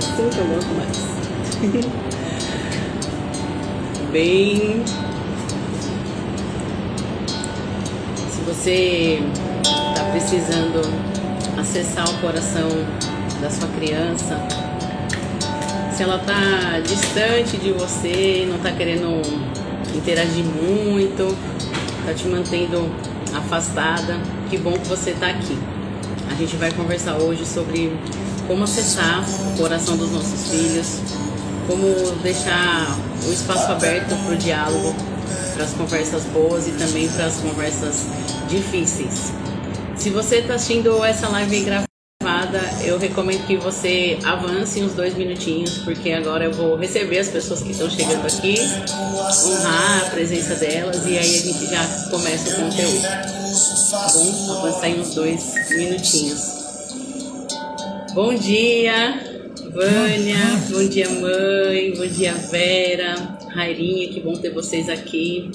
assim que eu gosto mais. Bem... Se você tá precisando acessar o coração da sua criança, se ela tá distante de você, não tá querendo interagir muito, tá te mantendo afastada, que bom que você tá aqui. A gente vai conversar hoje sobre como acessar o coração dos nossos filhos, como deixar o espaço aberto para o diálogo, para as conversas boas e também para as conversas difíceis. Se você está assistindo essa live gravada, eu recomendo que você avance uns 2 minutinhos, porque agora eu vou receber as pessoas que estão chegando aqui, honrar a presença delas e aí a gente já começa o conteúdo. Tá bom? Avança aí uns 2 minutinhos. Bom dia, Vânia, bom dia mãe, bom dia Vera, Rairinha, que bom ter vocês aqui.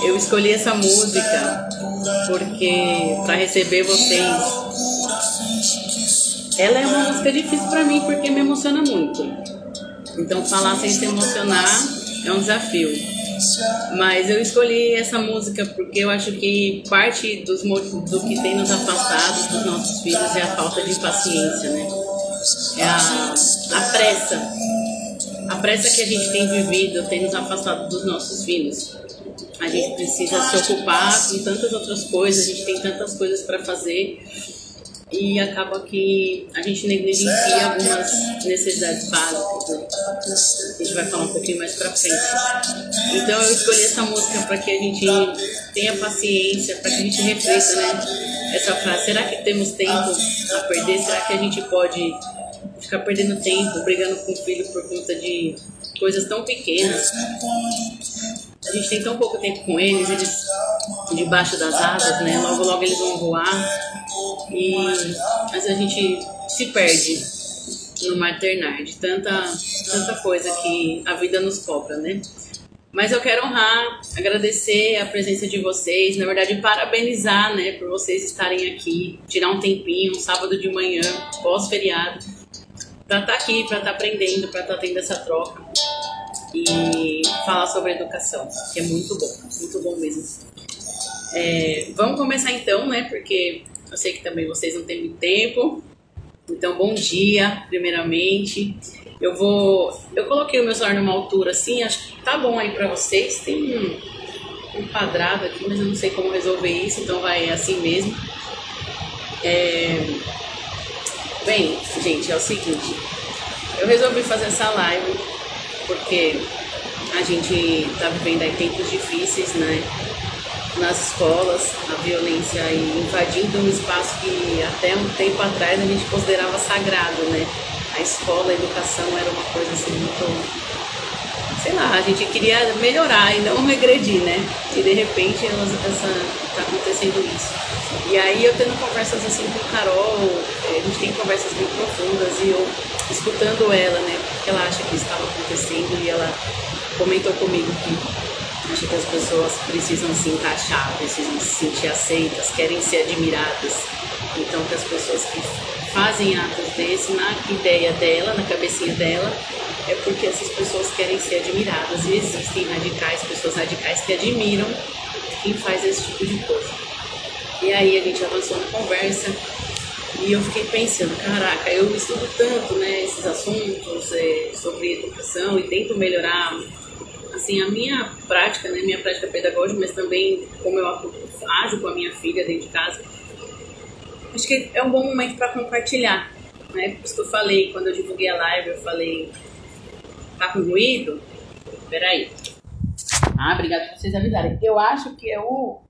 Eu escolhi essa música porque para receber vocês, ela é uma música difícil para mim porque me emociona muito. Então falar sem se emocionar é um desafio. Mas eu escolhi essa música porque eu acho que parte do que tem nos afastado dos nossos filhos é a falta de paciência, né? É a pressa. A pressa que a gente tem vivido tem nos afastado dos nossos filhos. A gente precisa se ocupar com tantas outras coisas, a gente tem tantas coisas para fazer e acaba que a gente negligencia algumas necessidades básicas, né? A gente vai falar um pouquinho mais pra frente. Então eu escolhi essa música para que a gente tenha paciência, para que a gente reflita, né? Essa frase, será que temos tempo a perder? Será que a gente pode ficar perdendo tempo, brigando com o filho por conta de coisas tão pequenas? A gente tem tão pouco tempo com eles debaixo das asas, né? Logo, logo eles vão voar. E às vezes a gente se perde no maternar de tanta coisa que a vida nos cobra, né? Mas eu quero honrar, agradecer a presença de vocês, na verdade parabenizar, né, por vocês estarem aqui, tirar um tempinho, um sábado de manhã, pós-feriado, para estar aqui, para estar aprendendo, para estar tendo essa troca e falar sobre educação, que é muito bom mesmo. Vamos começar então, né, porque eu sei que também vocês não têm muito tempo. Então, bom dia, primeiramente. Eu coloquei o meu celular numa altura assim, acho que tá bom aí pra vocês. Tem um quadrado aqui, mas eu não sei como resolver isso, então vai assim mesmo. Bem, gente, é o seguinte. Eu resolvi fazer essa live porque a gente tá vivendo aí tempos difíceis, né? Nas escolas, a violência invadindo um espaço que até um tempo atrás a gente considerava sagrado, né? A escola, a educação era uma coisa assim muito... Sei lá, a gente queria melhorar e não regredir, né? E de repente tá acontecendo isso. E aí eu tendo conversas assim com a Carol, a gente tem conversas muito profundas e eu escutando ela, né? O que ela acha que estava acontecendo e ela comentou comigo que acho que as pessoas precisam se encaixar, precisam se sentir aceitas, querem ser admiradas. Então, que as pessoas que fazem atos desse, na ideia dela, na cabecinha dela, é porque essas pessoas querem ser admiradas. E existem pessoas radicais que admiram quem faz esse tipo de coisa. E aí a gente avançou na conversa e eu fiquei pensando, caraca, eu estudo tanto, né, esses assuntos sobre educação e tento melhorar assim, a minha prática, né, minha prática pedagógica, mas também como eu ajo com a minha filha dentro de casa. Acho que é um bom momento para compartilhar, né? Por isso que eu falei, quando eu divulguei a live, eu falei, tá com ruído? Peraí. Obrigada por vocês avisarem. Eu acho que é o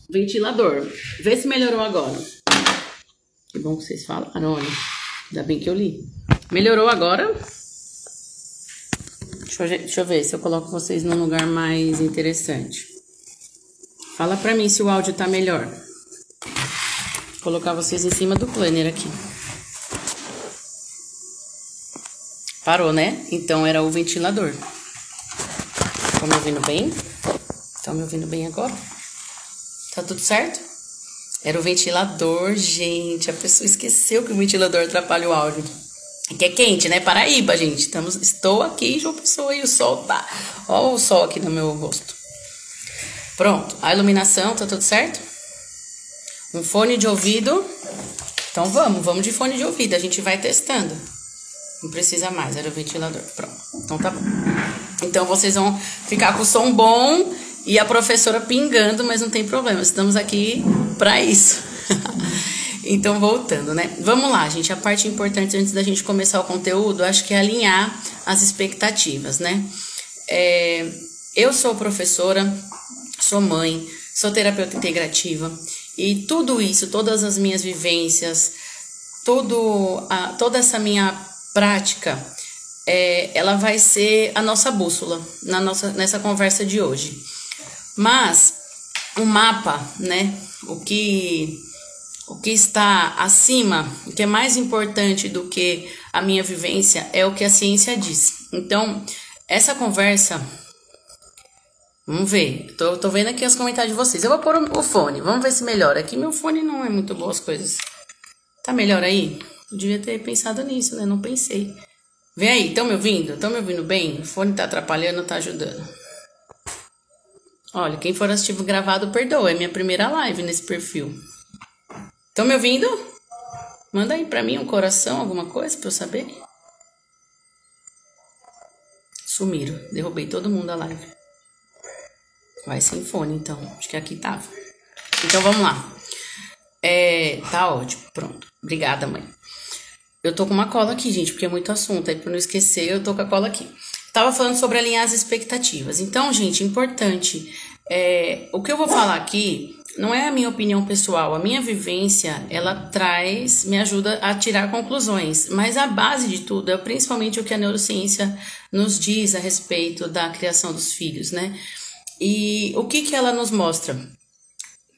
ventilador. Vê se melhorou agora. Que bom que vocês falaram, olha. Ainda bem que eu li. Melhorou agora? Deixa eu ver se eu coloco vocês num lugar mais interessante. Fala pra mim se o áudio tá melhor. Vou colocar vocês em cima do planner aqui. Parou, né? Então era o ventilador. Estão me ouvindo bem? Estão me ouvindo bem agora? Tá tudo certo? Era o ventilador, gente. A pessoa esqueceu que o ventilador atrapalha o áudio. Que é quente, né? Paraíba, gente. Estou aqui em João Pessoa e o sol tá... Ó o sol aqui no meu rosto. Pronto. A iluminação, tá tudo certo? Um fone de ouvido. Então vamos de fone de ouvido. A gente vai testando. Não precisa mais, era o ventilador. Pronto. Então tá bom. Então vocês vão ficar com o som bom e a professora pingando, mas não tem problema. Estamos aqui pra isso. Então, voltando, né? Vamos lá, gente. A parte importante antes da gente começar o conteúdo, acho que é alinhar as expectativas, né? Eu sou professora, sou mãe, sou terapeuta integrativa e tudo isso, todas as minhas vivências, toda essa minha prática, ela vai ser a nossa bússola nessa conversa de hoje. Mas o mapa, né? O que está acima, o que é mais importante do que a minha vivência é o que a ciência diz. Então, essa conversa, vamos ver, tô vendo aqui os comentários de vocês. Eu vou pôr o fone, vamos ver se melhora. Aqui meu fone não é muito boas coisas. Tá melhor aí? Eu devia ter pensado nisso, né? Não pensei. Vem aí, estão me ouvindo? Estão me ouvindo bem? O fone tá atrapalhando, tá ajudando. Olha, quem for assistir gravado, perdoa, é minha primeira live nesse perfil. Estão me ouvindo? Manda aí pra mim um coração, alguma coisa pra eu saber. Sumiram. Derrubei todo mundo da live. Vai sem fone, então. Acho que aqui tava. Então, vamos lá. Tá ótimo. Pronto. Obrigada, mãe. Eu tô com uma cola aqui, gente, porque é muito assunto. Aí, pra não esquecer, eu tô com a cola aqui. Tava falando sobre alinhar as expectativas. Então, gente, importante. O que eu vou falar aqui... Não é a minha opinião pessoal, a minha vivência, ela me ajuda a tirar conclusões, mas a base de tudo é principalmente o que a neurociência nos diz a respeito da criação dos filhos, né? E o que ela nos mostra?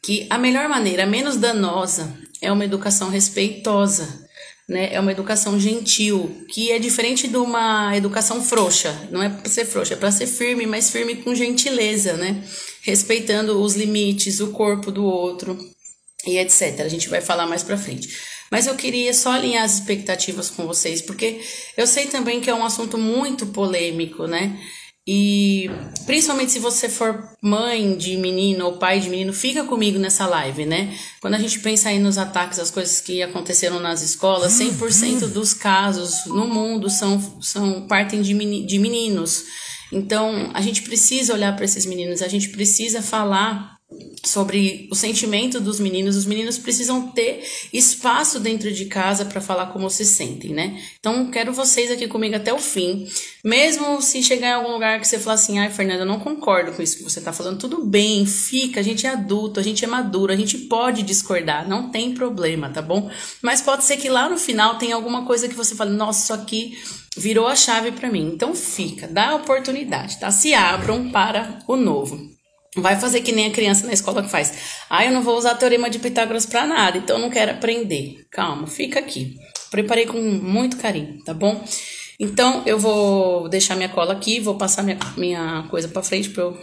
Que a melhor maneira, a menos danosa, é uma educação respeitosa, né? É uma educação gentil, que é diferente de uma educação frouxa. Não é para ser frouxa, é para ser firme, mas firme com gentileza, né? Respeitando os limites, o corpo do outro e etc. A gente vai falar mais pra frente. Mas eu queria só alinhar as expectativas com vocês, porque eu sei também que é um assunto muito polêmico, né? E principalmente se você for mãe de menino ou pai de menino, fica comigo nessa live, né? Quando a gente pensa aí nos ataques, as coisas que aconteceram nas escolas, 100% dos casos no mundo partem de meninos. Então, a gente precisa olhar para esses meninos, a gente precisa falar sobre o sentimento dos meninos. Os meninos precisam ter espaço dentro de casa para falar como se sentem, né? Então, quero vocês aqui comigo até o fim. Mesmo se chegar em algum lugar que você falar assim, ai, Fernanda, eu não concordo com isso que você tá falando, tudo bem, fica, a gente é adulto, a gente é maduro, a gente pode discordar, não tem problema, tá bom? Mas pode ser que lá no final tenha alguma coisa que você fale, nossa, isso aqui virou a chave para mim. Então fica, dá a oportunidade, tá? Se abram para o novo. Vai fazer que nem a criança na escola que faz. Eu não vou usar Teorema de Pitágoras para nada, então eu não quero aprender. Calma, fica aqui. Preparei com muito carinho, tá bom? Então eu vou deixar minha cola aqui, vou passar minha coisa para frente para eu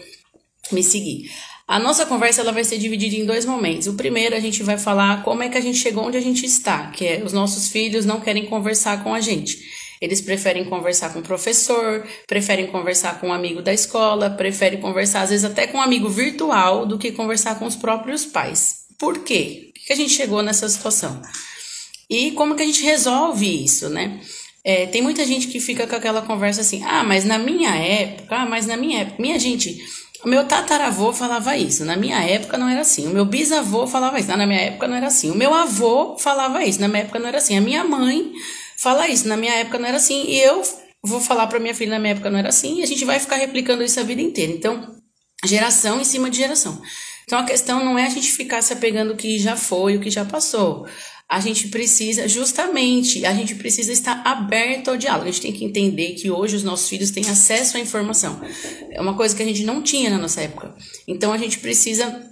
me seguir. A nossa conversa ela vai ser dividida em 2 momentos. O primeiro a gente vai falar como é que a gente chegou onde a gente está, que é os nossos filhos não querem conversar com a gente. Eles preferem conversar com o professor, preferem conversar com um amigo da escola, preferem conversar às vezes até com um amigo virtual do que conversar com os próprios pais. Por quê? Por que a gente chegou nessa situação? E como que a gente resolve isso, né? Tem muita gente que fica com aquela conversa assim, mas na minha época, minha gente, o meu tataravô falava isso, na minha época não era assim, o meu bisavô falava isso, na minha época não era assim, o meu avô falava isso, na minha época não era assim, a minha mãe fala isso, na minha época não era assim, e eu vou falar para minha filha, na minha época não era assim, e a gente vai ficar replicando isso a vida inteira. Então, geração em cima de geração. Então, a questão não é a gente ficar se apegando o que já foi, o que já passou. A gente precisa estar aberto ao diálogo. A gente tem que entender que hoje os nossos filhos têm acesso à informação. É uma coisa que a gente não tinha na nossa época. Então, a gente precisa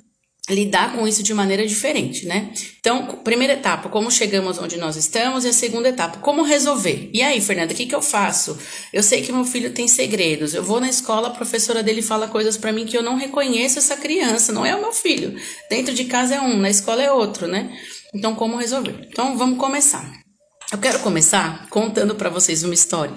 lidar com isso de maneira diferente, né? Então, primeira etapa, como chegamos onde nós estamos, e a segunda etapa, como resolver. E aí, Fernanda, o que eu faço? Eu sei que meu filho tem segredos, eu vou na escola, a professora dele fala coisas pra mim que eu não reconheço essa criança, não é o meu filho. Dentro de casa é um, na escola é outro, né? Então, como resolver? Então, vamos começar. Eu quero começar contando para vocês uma história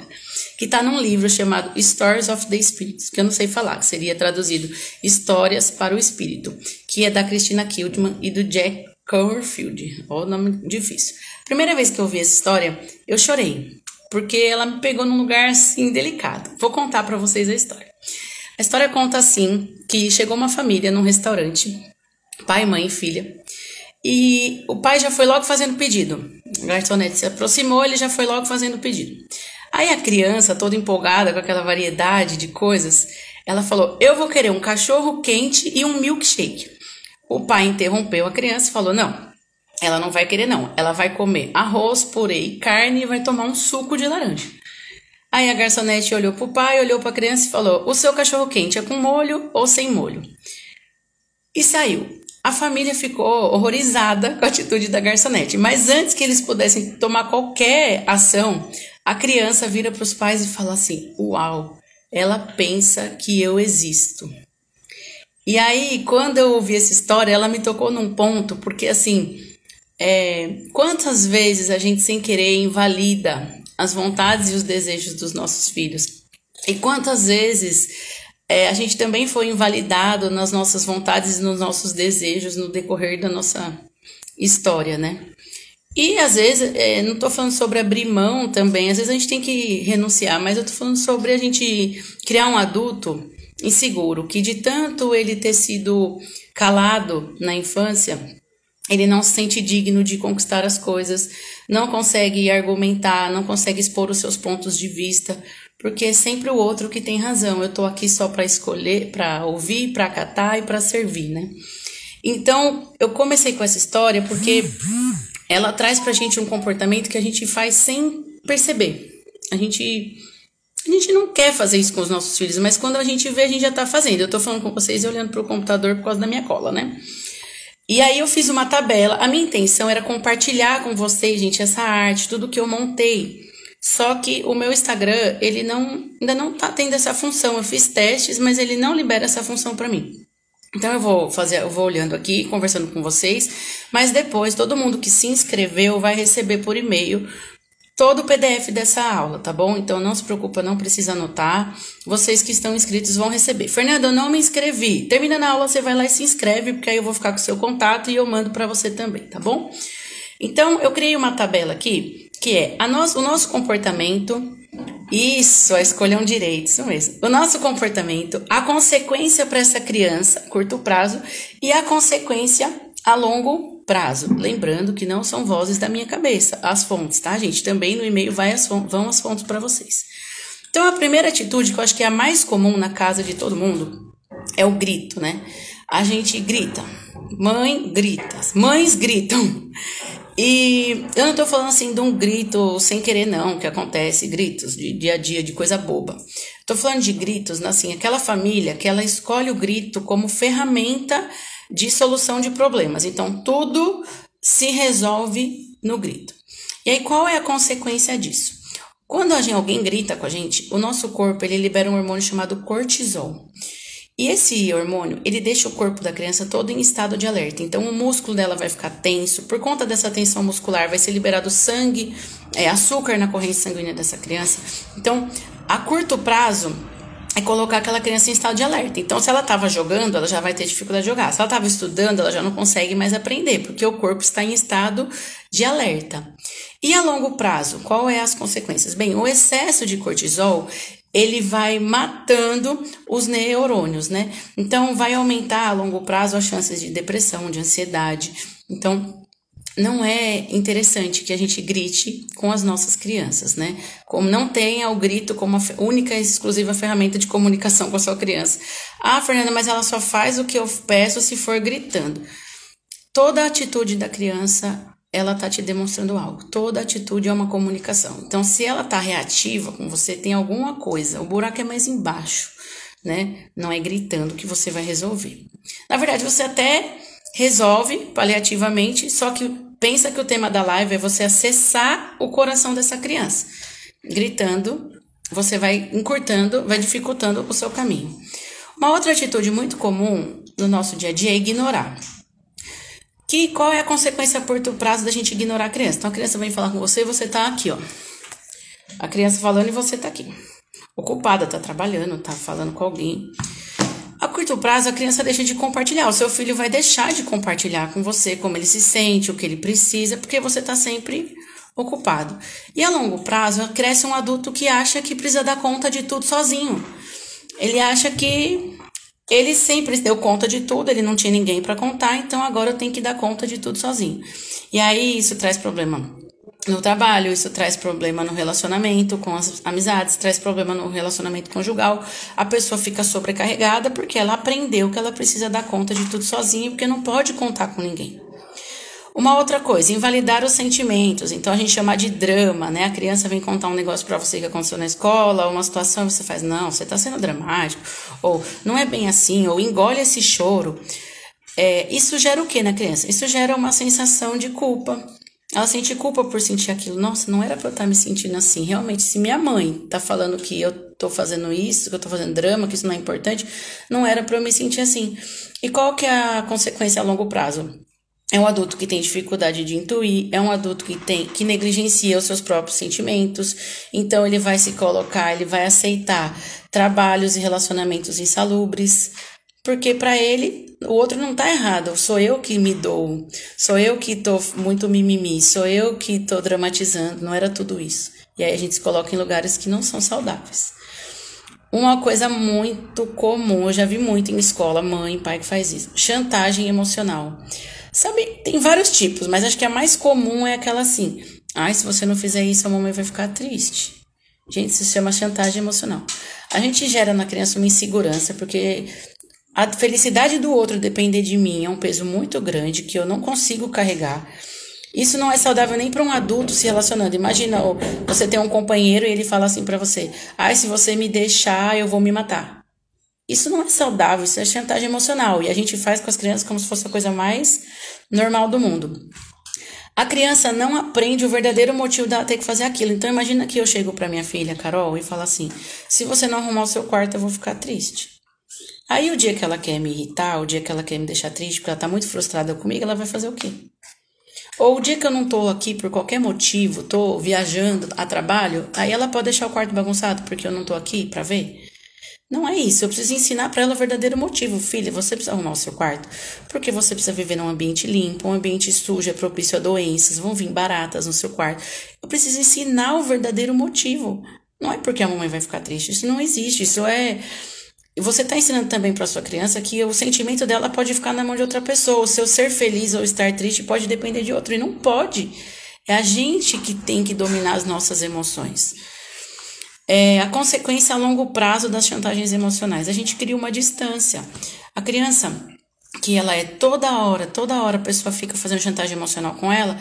que está num livro chamado Stories of the Spirits, que eu não sei falar, que seria traduzido Histórias para o Espírito, que é da Christina Kildman e do Jack Cornfield. Ó, nome difícil. Primeira vez que eu ouvi essa história, eu chorei, porque ela me pegou num lugar assim delicado. Vou contar para vocês a história. A história conta assim, que chegou uma família num restaurante, pai, mãe e filha, e o pai já foi logo fazendo pedido. A garçonete se aproximou, ele já foi logo fazendo pedido. Aí a criança, toda empolgada com aquela variedade de coisas, ela falou: eu vou querer um cachorro quente e um milkshake. O pai interrompeu a criança e falou: não, ela não vai querer não. Ela vai comer arroz, purê e carne e vai tomar um suco de laranja. Aí a garçonete olhou pro pai, olhou pra criança e falou: o seu cachorro quente é com molho ou sem molho? E saiu. A família ficou horrorizada com a atitude da garçonete, mas antes que eles pudessem tomar qualquer ação, a criança vira para os pais e fala assim: uau, ela pensa que eu existo. E aí, quando eu ouvi essa história, ela me tocou num ponto, porque assim, quantas vezes a gente sem querer invalida as vontades e os desejos dos nossos filhos? E quantas vezes a gente também foi invalidado nas nossas vontades e nos nossos desejos no decorrer da nossa história, né? E às vezes, não tô falando sobre abrir mão também, às vezes a gente tem que renunciar, mas eu tô falando sobre a gente criar um adulto inseguro, que de tanto ele ter sido calado na infância, ele não se sente digno de conquistar as coisas, não consegue argumentar, não consegue expor os seus pontos de vista, porque é sempre o outro que tem razão. Eu tô aqui só para escolher, para ouvir, para acatar e para servir, né? Então, eu comecei com essa história porque ela traz pra gente um comportamento que a gente faz sem perceber. A gente não quer fazer isso com os nossos filhos, mas quando a gente vê, a gente já tá fazendo. Eu tô falando com vocês e olhando pro computador por causa da minha cola, né? E aí eu fiz uma tabela. A minha intenção era compartilhar com vocês, gente, essa arte, tudo que eu montei. Só que o meu Instagram, ele ainda não tá tendo essa função. Eu fiz testes, mas ele não libera essa função para mim. Então eu vou olhando aqui, conversando com vocês, mas depois todo mundo que se inscreveu vai receber por e-mail todo o PDF dessa aula, tá bom? Então não se preocupa, não precisa anotar. Vocês que estão inscritos vão receber. Fernanda, eu não me inscrevi. Terminando a aula, você vai lá e se inscreve, porque aí eu vou ficar com o seu contato e eu mando para você também, tá bom? Então eu criei uma tabela aqui, que é o nosso comportamento. Isso, a escolha é um direito, isso mesmo. O nosso comportamento, a consequência para essa criança, curto prazo, e a consequência a longo prazo. Lembrando que não são vozes da minha cabeça, as fontes, tá, gente? Também no e-mail vão as fontes para vocês. Então, a primeira atitude, que eu acho que é a mais comum na casa de todo mundo, é o grito, né? A gente grita. Mães gritam. E eu não tô falando assim de um grito sem querer não, que acontece, gritos de dia a dia, de coisa boba. Tô falando de gritos, assim, aquela família que ela escolhe o grito como ferramenta de solução de problemas. Então, tudo se resolve no grito. E aí, qual é a consequência disso? Quando alguém grita com a gente, o nosso corpo, ele libera um hormônio chamado cortisol. E esse hormônio, ele deixa o corpo da criança todo em estado de alerta. Então, o músculo dela vai ficar tenso. Por conta dessa tensão muscular, vai ser liberado sangue, açúcar na corrente sanguínea dessa criança. Então, a curto prazo, é colocar aquela criança em estado de alerta. Então, se ela estava jogando, ela já vai ter dificuldade de jogar. Se ela estava estudando, ela já não consegue mais aprender, porque o corpo está em estado de alerta. E a longo prazo, qual é as consequências? Bem, o excesso de cortisol, ele vai matando os neurônios, né? Então, vai aumentar a longo prazo as chances de depressão, de ansiedade. Então, não é interessante que a gente grite com as nossas crianças, né? Como não tenha o grito como a única e exclusiva ferramenta de comunicação com a sua criança. Ah, Fernanda, mas ela só faz o que eu peço se for gritando. Toda atitude da criança, ela tá te demonstrando algo. Toda atitude é uma comunicação. Então, se ela tá reativa com você, tem alguma coisa. O buraco é mais embaixo, né? Não é gritando que você vai resolver. Na verdade, você até resolve paliativamente, só que pensa que o tema da live é você acessar o coração dessa criança. Gritando, você vai encurtando, vai dificultando o seu caminho. Uma outra atitude muito comum no nosso dia a dia é ignorar. Qual é a consequência a curto prazo da gente ignorar a criança? Então a criança vem falar com você e você tá aqui, ó. A criança falando e você tá aqui. Ocupada, tá trabalhando, tá falando com alguém. A curto prazo, a criança deixa de compartilhar. O seu filho vai deixar de compartilhar com você como ele se sente, o que ele precisa, porque você tá sempre ocupado. E a longo prazo, cresce um adulto que acha que precisa dar conta de tudo sozinho. Ele acha que ele sempre deu conta de tudo, ele não tinha ninguém para contar, então agora eu tenho que dar conta de tudo sozinho. E aí isso traz problema no trabalho, isso traz problema no relacionamento com as amizades, traz problema no relacionamento conjugal. A pessoa fica sobrecarregada porque ela aprendeu que ela precisa dar conta de tudo sozinha, porque não pode contar com ninguém. Uma outra coisa, invalidar os sentimentos. Então a gente chama de drama, né? A criança vem contar um negócio pra você que aconteceu na escola, uma situação, e você faz, não, você tá sendo dramático, ou não é bem assim, ou engole esse choro. Isso gera o que na criança? Isso gera uma sensação de culpa. Ela sente culpa por sentir aquilo. Nossa, não era pra eu estar me sentindo assim. Realmente, se minha mãe tá falando que eu tô fazendo isso, que eu tô fazendo drama, que isso não é importante, não era pra eu me sentir assim. E qual que é a consequência a longo prazo? É um adulto que tem dificuldade de intuir, é um adulto que negligencia os seus próprios sentimentos, então ele vai se colocar, ele vai aceitar trabalhos e relacionamentos insalubres, porque para ele o outro não tá errado, sou eu que me dou, sou eu que tô muito mimimi, sou eu que tô dramatizando, não era tudo isso. E aí a gente se coloca em lugares que não são saudáveis. Uma coisa muito comum, eu já vi muito em escola, mãe e pai que faz isso, chantagem emocional. Sabe, tem vários tipos, mas acho que a mais comum é aquela assim, se você não fizer isso, a mamãe vai ficar triste. Gente, isso se chama chantagem emocional. A gente gera na criança uma insegurança, porque a felicidade do outro depender de mim é um peso muito grande que eu não consigo carregar. Isso não é saudável nem para um adulto se relacionando. Imagina, você tem um companheiro e ele fala assim para você, se você me deixar, eu vou me matar. Isso não é saudável, isso é chantagem emocional. E a gente faz com as crianças como se fosse a coisa mais normal do mundo. A criança não aprende o verdadeiro motivo dela ter que fazer aquilo. Então imagina que eu chego pra minha filha, Carol, e falo assim, se você não arrumar o seu quarto, eu vou ficar triste. Aí o dia que ela quer me irritar, o dia que ela quer me deixar triste, porque ela tá muito frustrada comigo, ela vai fazer o quê? Ou o dia que eu não tô aqui por qualquer motivo, tô viajando a trabalho, aí ela pode deixar o quarto bagunçado porque eu não tô aqui pra ver? Não é isso, eu preciso ensinar para ela o verdadeiro motivo. Filha, você precisa arrumar o seu quarto porque você precisa viver num ambiente limpo, um ambiente sujo é propício a doenças, vão vir baratas no seu quarto. Eu preciso ensinar o verdadeiro motivo. Não é porque a mamãe vai ficar triste, isso não existe, isso é... Você está ensinando também para sua criança que o sentimento dela pode ficar na mão de outra pessoa, o seu ser feliz ou estar triste pode depender de outro, e não pode. É a gente que tem que dominar as nossas emoções. A consequência a longo prazo das chantagens emocionais. A gente cria uma distância. A criança, que ela é toda hora a pessoa fica fazendo chantagem emocional com ela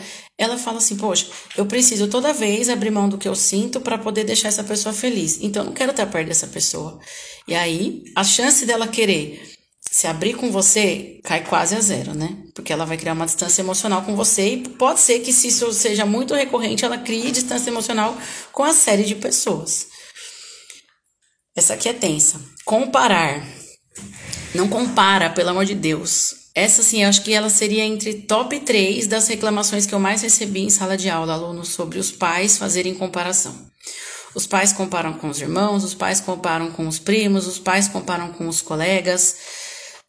fala assim, poxa, eu preciso toda vez abrir mão do que eu sinto para poder deixar essa pessoa feliz. Então, eu não quero estar perto dessa pessoa. E aí, a chance dela querer se abrir com você cai quase a zero, né? Porque ela vai criar uma distância emocional com você e pode ser que, se isso seja muito recorrente, ela crie distância emocional com a série de pessoas. Essa aqui é tensa. Comparar. Não compara, pelo amor de Deus. Essa, sim, eu acho que ela seria entre top 3 das reclamações que eu mais recebi em sala de aula, alunos, sobre os pais fazerem comparação. Os pais comparam com os irmãos, os pais comparam com os primos, os pais comparam com os colegas.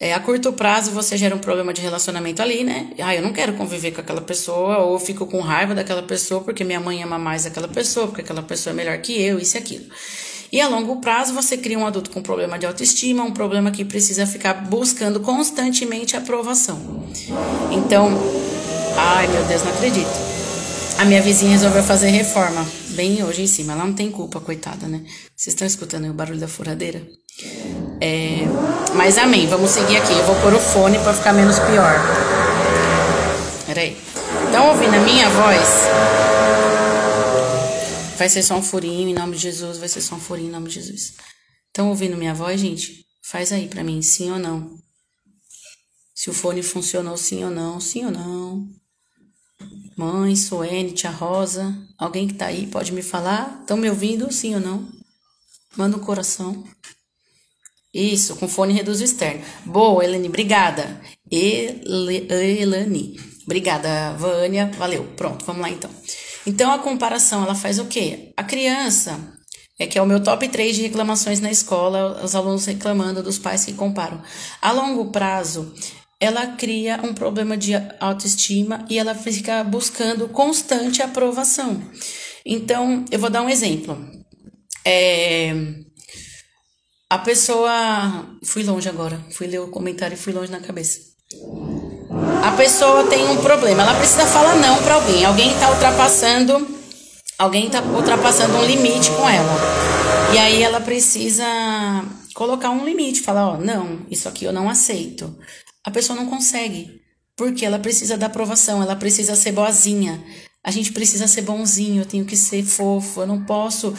A curto prazo você gera um problema de relacionamento ali, né? Eu não quero conviver com aquela pessoa, ou eu fico com raiva daquela pessoa porque minha mãe ama mais aquela pessoa, porque aquela pessoa é melhor que eu, isso e aquilo. E a longo prazo você cria um adulto com problema de autoestima, um problema que precisa ficar buscando constantemente aprovação. Então, ai meu Deus, não acredito. A minha vizinha resolveu fazer reforma, bem hoje em cima. Ela não tem culpa, coitada, né? Vocês estão escutando aí o barulho da furadeira? Mas amém, vamos seguir aqui. Eu vou pôr o fone pra ficar menos pior. Peraí. Estão ouvindo a minha voz? Vai ser só um furinho em nome de Jesus, vai ser só um furinho em nome de Jesus. Estão ouvindo minha voz, gente? Faz aí pra mim, sim ou não. Se o fone funcionou, sim ou não, sim ou não. Mãe, Suene, tia Rosa, alguém que tá aí pode me falar? Estão me ouvindo, sim ou não? Manda um coração. Isso, com fone reduz o externo. Boa, Elane, obrigada. Elane. Obrigada, Vânia. Valeu. Pronto, vamos lá então. Então, a comparação, ela faz o quê? A criança, que é o meu top 3 de reclamações na escola, os alunos reclamando dos pais que comparam. A longo prazo, ela cria um problema de autoestima e ela fica buscando constante aprovação. Então, eu vou dar um exemplo. A pessoa... Fui longe agora. Fui ler o comentário e fui longe na cabeça. A pessoa tem um problema. Ela precisa falar não para alguém. Alguém tá ultrapassando um limite com ela. E aí ela precisa colocar um limite. Falar, não, isso aqui eu não aceito. A pessoa não consegue. Porque ela precisa da aprovação. Ela precisa ser boazinha. A gente precisa ser bonzinho, eu tenho que ser fofo, eu não posso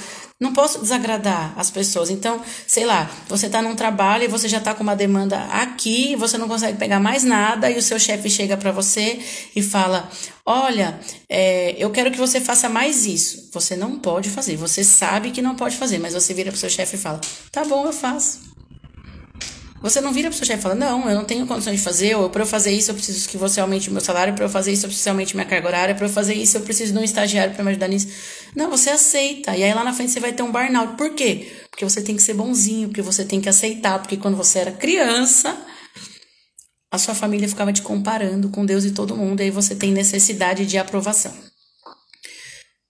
desagradar as pessoas. Então, sei lá, você tá num trabalho e você já tá com uma demanda aqui, você não consegue pegar mais nada e o seu chefe chega pra você e fala, olha, eu quero que você faça mais isso. Você não pode fazer, você sabe que não pode fazer, mas você vira pro seu chefe e fala, tá bom, eu faço. Você não vira pro seu chefe e fala, não, eu não tenho condições de fazer, ou para eu fazer isso eu preciso que você aumente o meu salário, para eu fazer isso eu preciso que você aumente minha carga horária, para eu fazer isso eu preciso de um estagiário para me ajudar nisso. Não, você aceita, e aí lá na frente você vai ter um burnout. Por quê? Porque você tem que ser bonzinho, porque você tem que aceitar, porque quando você era criança, a sua família ficava te comparando com Deus e todo mundo, e aí você tem necessidade de aprovação.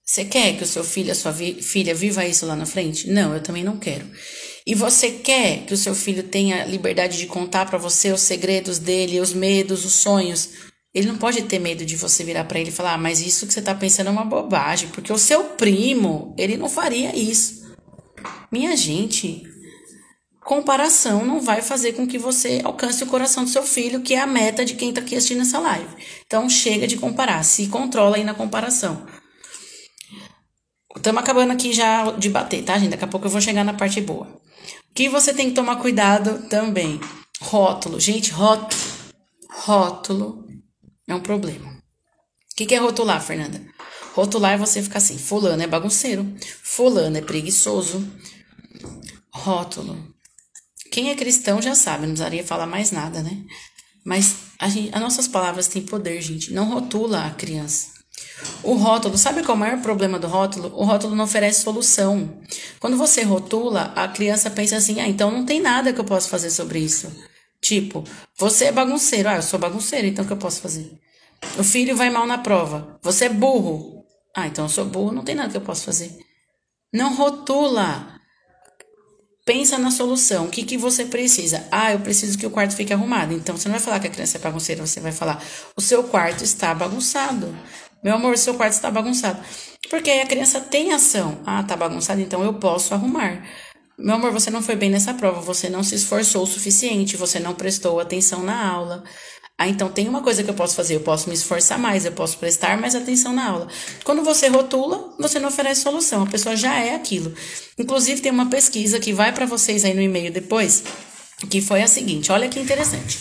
Você quer que o seu filho, a sua filha viva isso lá na frente? Não, eu também não quero. E você quer que o seu filho tenha liberdade de contar pra você os segredos dele, os medos, os sonhos? Ele não pode ter medo de você virar pra ele e falar, mas isso que você tá pensando é uma bobagem, porque o seu primo, ele não faria isso. Minha gente, comparação não vai fazer com que você alcance o coração do seu filho, que é a meta de quem tá aqui assistindo essa live. Então chega de comparar, se controla aí na comparação. Estamos acabando aqui já de bater, tá, gente? Daqui a pouco eu vou chegar na parte boa. O que você tem que tomar cuidado também? Rótulo. Gente, rótulo é um problema. O que é rotular, Fernanda? Rotular é você ficar assim, fulano é bagunceiro, fulano é preguiçoso. Rótulo. Quem é cristão já sabe, não precisaria falar mais nada, né? Mas as nossas palavras têm poder, gente. Não rotula a criança. O rótulo, sabe qual é o maior problema do rótulo? O rótulo não oferece solução. Quando você rotula, a criança pensa assim, então não tem nada que eu possa fazer sobre isso. Tipo, você é bagunceiro. Eu sou bagunceiro, então o que eu posso fazer? O filho vai mal na prova. Você é burro. Então eu sou burro, não tem nada que eu possa fazer. Não rotula. Pensa na solução. O que você precisa? Eu preciso que o quarto fique arrumado. Então você não vai falar que a criança é bagunceira, você vai falar, o seu quarto está bagunçado. Meu amor, seu quarto está bagunçado. Porque aí a criança tem ação. Tá bagunçado, então eu posso arrumar. Meu amor, você não foi bem nessa prova, você não se esforçou o suficiente, você não prestou atenção na aula. Então tem uma coisa que eu posso fazer, eu posso me esforçar mais, eu posso prestar mais atenção na aula. Quando você rotula, você não oferece solução, a pessoa já é aquilo. Inclusive tem uma pesquisa que vai para vocês aí no e-mail depois, que foi a seguinte, olha que interessante.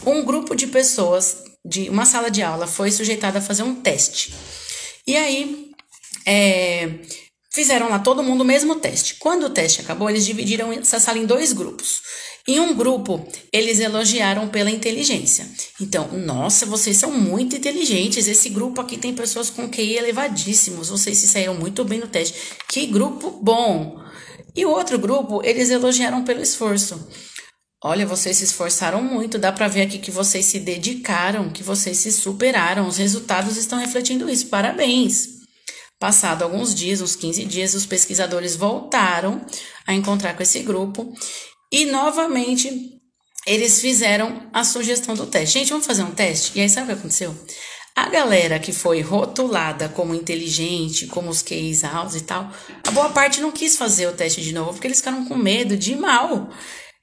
Um grupo de pessoas de uma sala de aula foi sujeitada a fazer um teste. E aí, fizeram lá todo mundo o mesmo teste. Quando o teste acabou, eles dividiram essa sala em 2 grupos. Em um grupo, eles elogiaram pela inteligência. Então, nossa, vocês são muito inteligentes. Esse grupo aqui tem pessoas com QI elevadíssimos. Vocês se saíram muito bem no teste. Que grupo bom! E o outro grupo, eles elogiaram pelo esforço. Olha, vocês se esforçaram muito, dá pra ver aqui que vocês se dedicaram, que vocês se superaram, os resultados estão refletindo isso, parabéns! Passado alguns dias, uns 15 dias, os pesquisadores voltaram a encontrar com esse grupo e novamente eles fizeram a sugestão do teste. Gente, vamos fazer um teste? E aí sabe o que aconteceu? A galera que foi rotulada como inteligente, como os QIs altos e tal, a boa parte não quis fazer o teste de novo, porque eles ficaram com medo de ir mal.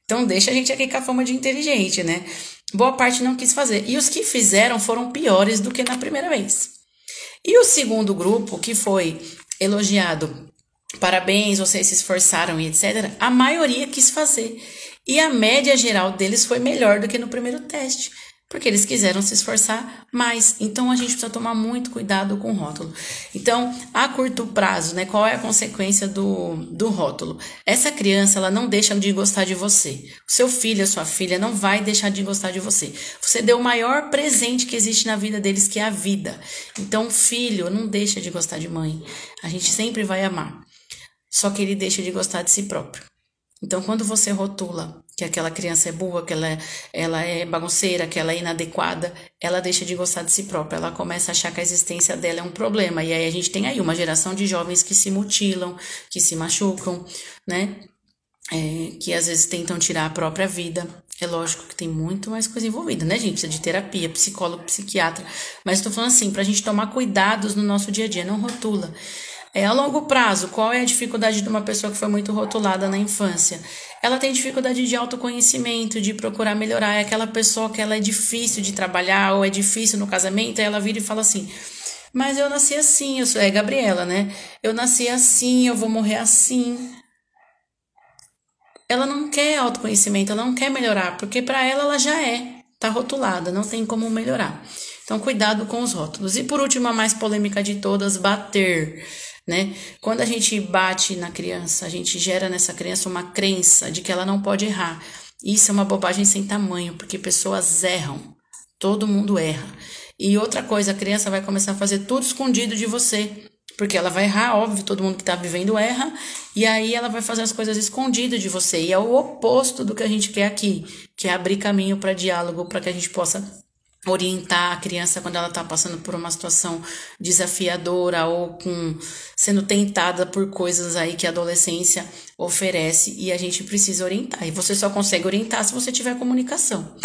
Então, deixa a gente aqui com a fama de inteligente, né? Boa parte não quis fazer. E os que fizeram foram piores do que na primeira vez. E o segundo grupo, que foi elogiado, parabéns, vocês se esforçaram e etc., a maioria quis fazer. E a média geral deles foi melhor do que no primeiro teste. porque eles quiseram se esforçar mais. Então, a gente precisa tomar muito cuidado com o rótulo. Então, a curto prazo, né, qual é a consequência do rótulo? Essa criança, ela não deixa de gostar de você. O seu filho, a sua filha, não vai deixar de gostar de você. Você deu o maior presente que existe na vida deles, que é a vida. Então, filho não deixa de gostar de mãe. A gente sempre vai amar. Só que ele deixa de gostar de si próprio. Então, quando você rotula que aquela criança é burra, que ela é bagunceira, que ela é inadequada, ela deixa de gostar de si própria, ela começa a achar que a existência dela é um problema. E aí a gente tem aí uma geração de jovens que se mutilam, que se machucam, né? Que às vezes tentam tirar a própria vida. É lógico que tem muito mais coisa envolvida, né, gente? Precisa de terapia, psicólogo, psiquiatra. Mas estou falando assim, pra gente tomar cuidados no nosso dia a dia, não rotula. A longo prazo, qual é a dificuldade de uma pessoa que foi muito rotulada na infância? Ela tem dificuldade de autoconhecimento, de procurar melhorar. É aquela pessoa que ela é difícil de trabalhar ou é difícil no casamento, aí ela vira e fala assim, mas eu nasci assim, é Gabriela, né? Eu nasci assim, eu vou morrer assim. Ela não quer autoconhecimento, ela não quer melhorar, porque para ela já tá rotulada, não tem como melhorar. Então, cuidado com os rótulos. E por último, a mais polêmica de todas, bater. Né? Quando a gente bate na criança, a gente gera nessa criança uma crença de que ela não pode errar. Isso é uma bobagem sem tamanho, porque pessoas erram. Todo mundo erra. E outra coisa, a criança vai começar a fazer tudo escondido de você. Porque ela vai errar, óbvio, todo mundo que está vivendo erra. E aí ela vai fazer as coisas escondido de você. E é o oposto do que a gente quer aqui, que é abrir caminho para diálogo, para que a gente possa orientar a criança quando ela está passando por uma situação desafiadora ou sendo tentada por coisas aí que a adolescência oferece, e a gente precisa orientar. E você só consegue orientar se você tiver comunicação.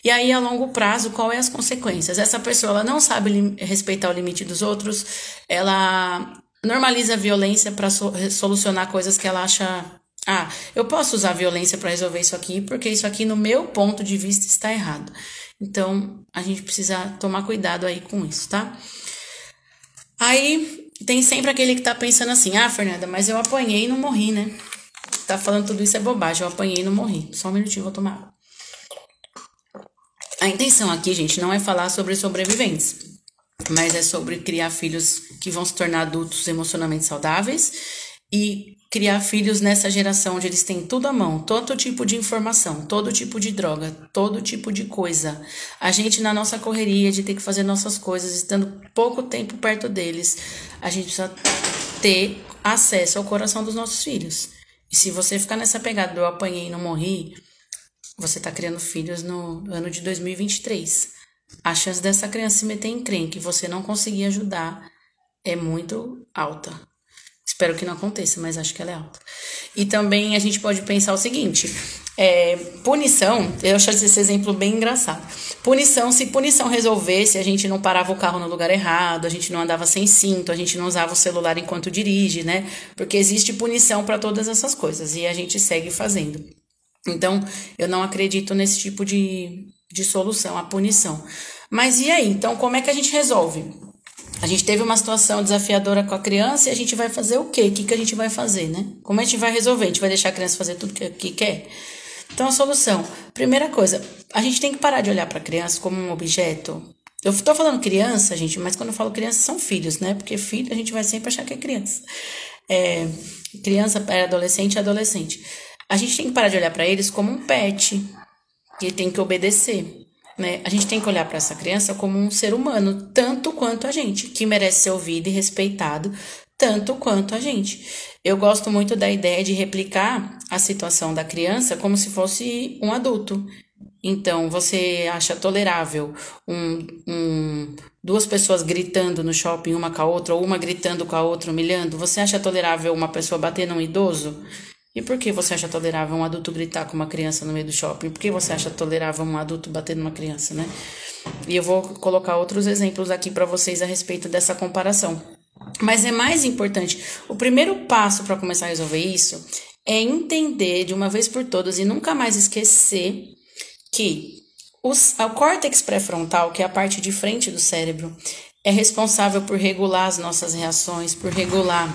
E aí, a longo prazo, qual é as consequências? Essa pessoa, ela não sabe respeitar o limite dos outros, ela normaliza a violência para solucionar coisas que ela acha... eu posso usar a violência para resolver isso aqui, porque isso aqui, no meu ponto de vista, está errado. Então, a gente precisa tomar cuidado aí com isso, tá? Aí, tem sempre aquele que tá pensando assim, Fernanda, mas eu apanhei e não morri, né? Tá falando tudo isso é bobagem, eu apanhei e não morri. Só um minutinho, vou tomar água. A intenção aqui, gente, não é falar sobre sobreviventes, mas é sobre criar filhos que vão se tornar adultos emocionalmente saudáveis e criar filhos nessa geração onde eles têm tudo à mão, todo tipo de informação, todo tipo de droga, todo tipo de coisa. A gente, na nossa correria de ter que fazer nossas coisas, estando pouco tempo perto deles, a gente precisa ter acesso ao coração dos nossos filhos. E se você ficar nessa pegada do eu apanhei e não morri, você está criando filhos no ano de 2023. A chance dessa criança se meter em encrenca e você não conseguir ajudar é muito alta. Espero que não aconteça, mas acho que ela é alta. E também a gente pode pensar o seguinte, punição, eu acho esse exemplo bem engraçado. Punição, se punição resolvesse, a gente não parava o carro no lugar errado, a gente não andava sem cinto, a gente não usava o celular enquanto dirige, né? Porque existe punição para todas essas coisas e a gente segue fazendo. Então, eu não acredito nesse tipo de solução, a punição. Mas e aí? Então, como é que a gente resolve? A gente teve uma situação desafiadora com a criança e a gente vai fazer o quê? O que a gente vai fazer, né? Como a gente vai resolver? A gente vai deixar a criança fazer tudo que quer? Então, a solução. Primeira coisa, a gente tem que parar de olhar para a criança como um objeto. Eu tô falando criança, gente, mas quando eu falo criança, são filhos, né? Porque filho a gente vai sempre achar que é criança. Criança, adolescente, adolescente. A gente tem que parar de olhar para eles como um pet. Ele tem que obedecer. Né? A gente tem que olhar para essa criança como um ser humano, tanto quanto a gente, que merece ser ouvido e respeitado, tanto quanto a gente. Eu gosto muito da ideia de replicar a situação da criança como se fosse um adulto. Então, você acha tolerável duas pessoas gritando no shopping uma com a outra, ou uma gritando com a outra, humilhando? Você acha tolerável uma pessoa bater num idoso? E por que você acha tolerável um adulto gritar com uma criança no meio do shopping? Por que você acha tolerável um adulto bater numa criança, né? E eu vou colocar outros exemplos aqui para vocês a respeito dessa comparação. Mas é mais importante, o primeiro passo para começar a resolver isso é entender de uma vez por todas e nunca mais esquecer que o córtex pré-frontal, que é a parte de frente do cérebro, é responsável por regular as nossas reações, por regular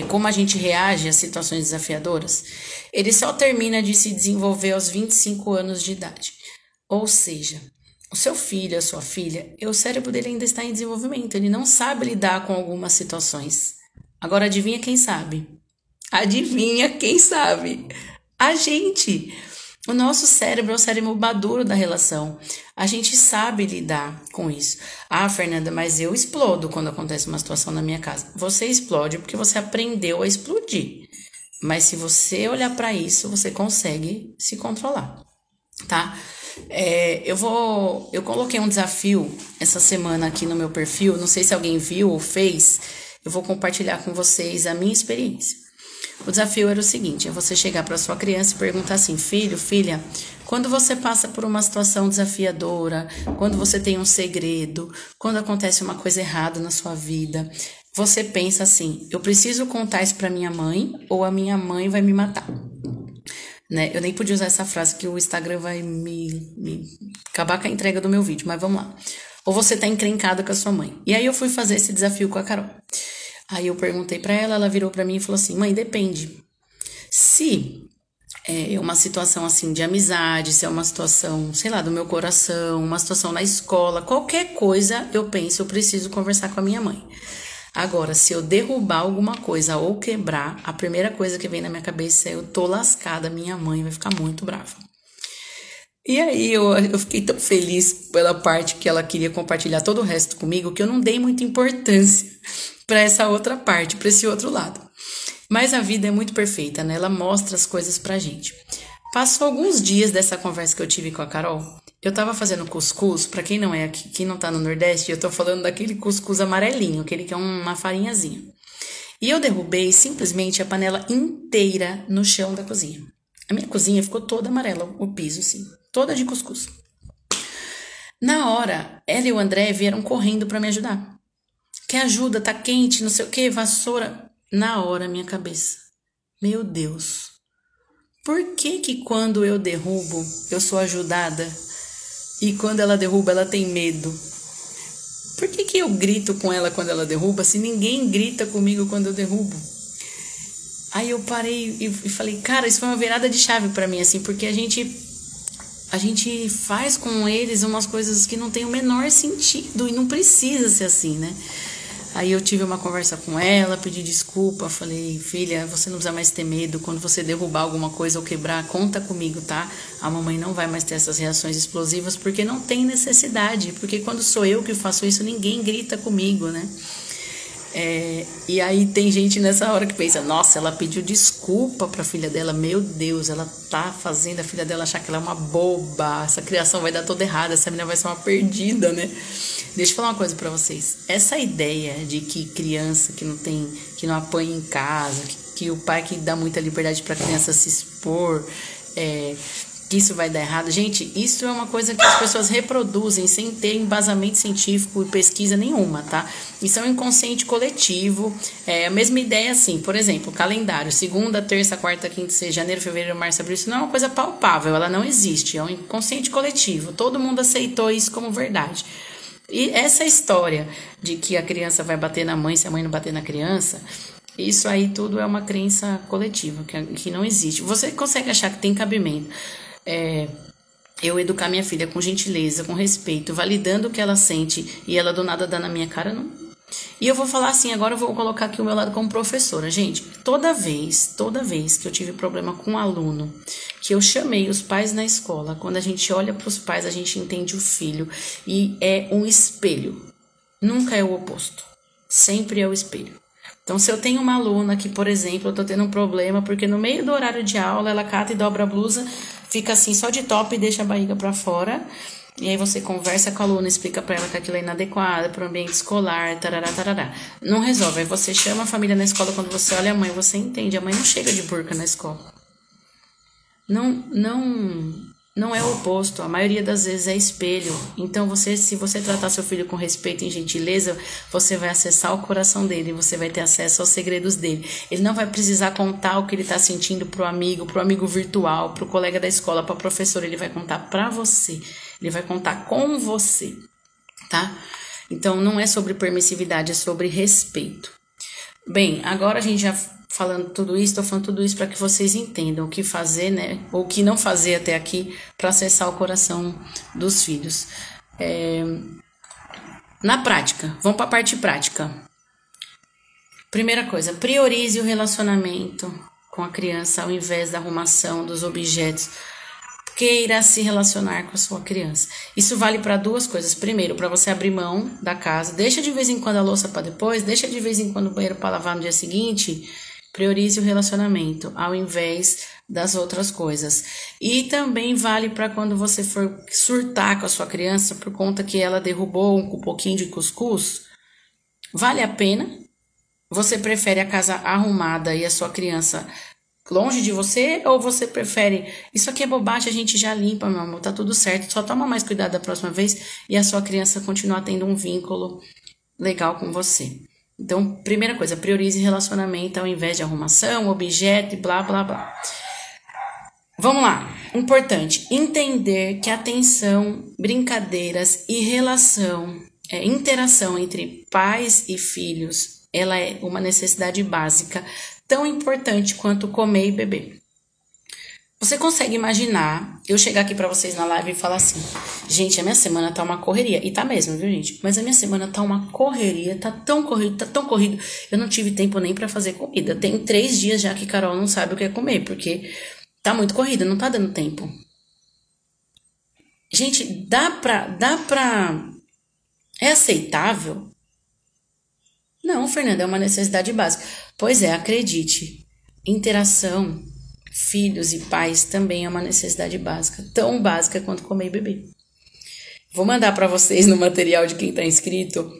como a gente reage a situações desafiadoras. Ele só termina de se desenvolver aos 25 anos de idade. Ou seja, o seu filho, a sua filha, o cérebro dele ainda está em desenvolvimento, ele não sabe lidar com algumas situações. Agora adivinha quem sabe? Adivinha quem sabe? A gente. O nosso cérebro é o cérebro maduro da relação. A gente sabe lidar com isso. Ah, Fernanda, mas eu explodo quando acontece uma situação na minha casa. Você explode porque você aprendeu a explodir. Mas se você olhar para isso, você consegue se controlar, tá? Eu coloquei um desafio essa semana aqui no meu perfil. Não sei se alguém viu ou fez. Eu vou compartilhar com vocês a minha experiência. O desafio era o seguinte, é você chegar para sua criança e perguntar assim, filho, filha, quando você passa por uma situação desafiadora, quando você tem um segredo, quando acontece uma coisa errada na sua vida, você pensa assim, eu preciso contar isso para minha mãe ou a minha mãe vai me matar? Né? Eu nem podia usar essa frase que o Instagram vai me acabar com a entrega do meu vídeo, mas vamos lá. Ou você tá encrencado com a sua mãe. E aí eu fui fazer esse desafio com a Carol. Aí eu perguntei pra ela, ela virou pra mim e falou assim, mãe, depende. Se é uma situação assim de amizade, se é uma situação, sei lá, do meu coração, uma situação na escola, qualquer coisa, eu penso, eu preciso conversar com a minha mãe. Agora, se eu derrubar alguma coisa ou quebrar, a primeira coisa que vem na minha cabeça é eu tô lascada, minha mãe vai ficar muito brava. E aí eu fiquei tão feliz pela parte que ela queria compartilhar todo o resto comigo, que eu não dei muita importância para essa outra parte, para esse outro lado. Mas a vida é muito perfeita, né? Ela mostra as coisas pra gente. Passou alguns dias dessa conversa que eu tive com a Carol. Eu tava fazendo cuscuz, pra quem não é aqui, quem não tá no Nordeste, eu tô falando daquele cuscuz amarelinho, aquele que é uma farinhazinha. E eu derrubei simplesmente a panela inteira no chão da cozinha. A minha cozinha ficou toda amarela, o piso, assim, toda de cuscuz. Na hora, ela e o André vieram correndo pra me ajudar. Quer ajuda? Tá quente, não sei o que, vassoura. Na hora, minha cabeça. Meu Deus. Por que quando eu derrubo, eu sou ajudada? E quando ela derruba, ela tem medo? Por que eu grito com ela quando ela derruba, se ninguém grita comigo quando eu derrubo? Aí eu parei e falei, cara, isso foi uma virada de chave pra mim, assim, porque a gente faz com eles umas coisas que não tem o menor sentido e não precisa ser assim, né? Aí eu tive uma conversa com ela, pedi desculpa, falei, filha, você não precisa mais ter medo, quando você derrubar alguma coisa ou quebrar, conta comigo, tá? A mamãe não vai mais ter essas reações explosivas porque não tem necessidade, porque quando sou eu que faço isso, ninguém grita comigo, né? E aí tem gente nessa hora que pensa, nossa, ela pediu desculpa pra filha dela, meu Deus, ela tá fazendo a filha dela achar que ela é uma boba, essa criação vai dar toda errada, essa menina vai ser uma perdida, né? Deixa eu falar uma coisa pra vocês, essa ideia de que criança que não apanha em casa, que o pai que dá muita liberdade pra criança se expor, que isso vai dar errado. Gente, isso é uma coisa que as pessoas reproduzem sem ter embasamento científico e pesquisa nenhuma, tá? Isso é um inconsciente coletivo. É a mesma ideia assim, por exemplo, calendário, segunda, terça, quarta, quinta, sexta, janeiro, fevereiro, março, abril, isso não é uma coisa palpável, ela não existe, é um inconsciente coletivo. Todo mundo aceitou isso como verdade. E essa história de que a criança vai bater na mãe se a mãe não bater na criança, isso aí tudo é uma crença coletiva, que não existe. Você consegue achar que tem cabimento eu educar minha filha com gentileza, com respeito, validando o que ela sente e ela do nada dá na minha cara, não. E eu vou falar assim, agora eu vou colocar aqui o meu lado como professora. Gente, toda vez que eu tive problema com um aluno, que eu chamei os pais na escola, quando a gente olha para os pais, a gente entende o filho e é um espelho. Nunca é o oposto. Sempre é o espelho. Então, se eu tenho uma aluna que, por exemplo, eu tô tendo um problema porque no meio do horário de aula ela cata e dobra a blusa, fica assim só de top e deixa a barriga pra fora, e aí você conversa com a aluna, explica pra ela que aquilo é inadequado pro ambiente escolar, tarará, tarará. Não resolve, aí você chama a família na escola, quando você olha a mãe, você entende, a mãe não chega de burca na escola. Não é o oposto, a maioria das vezes é espelho. Então, se você tratar seu filho com respeito e gentileza, você vai acessar o coração dele, você vai ter acesso aos segredos dele. Ele não vai precisar contar o que ele está sentindo pro amigo virtual, pro colega da escola, pra professora, ele vai contar pra você, ele vai contar com você, tá? Então, não é sobre permissividade, é sobre respeito. Bem, agora a gente já falando tudo isso, tô falando tudo isso para que vocês entendam o que fazer, né? Ou o que não fazer até aqui para acessar o coração dos filhos. Na prática, vamos para a parte prática. Primeira coisa, priorize o relacionamento com a criança ao invés da arrumação dos objetos. Queira se relacionar com a sua criança. Isso vale para duas coisas. Primeiro, para você abrir mão da casa. Deixa de vez em quando a louça para depois. Deixa de vez em quando o banheiro para lavar no dia seguinte. Priorize o relacionamento ao invés das outras coisas. E também vale para quando você for surtar com a sua criança por conta que ela derrubou um pouquinho de cuscuz. Vale a pena? Você prefere a casa arrumada e a sua criança longe de você, ou você prefere, isso aqui é bobagem, a gente já limpa, meu amor, tá tudo certo, só toma mais cuidado da próxima vez e a sua criança continuar tendo um vínculo legal com você. Então, primeira coisa, priorize relacionamento ao invés de arrumação, objeto e blá, blá, blá. Vamos lá, importante, entender que atenção, brincadeiras e interação entre pais e filhos, ela é uma necessidade básica, tão importante quanto comer e beber. Você consegue imaginar eu chegar aqui pra vocês na live e falar assim: gente, a minha semana tá uma correria. E tá mesmo, viu, gente? Mas a minha semana tá uma correria, tá tão corrido. Eu não tive tempo nem pra fazer comida. Tem 3 dias já que Carol não sabe o que é comer, porque tá muito corrida, não tá dando tempo. Gente, dá pra... É aceitável? Não, Fernanda, é uma necessidade básica. Pois é, acredite, interação, filhos e pais também é uma necessidade básica, tão básica quanto comer e beber. Vou mandar para vocês no material de quem está inscrito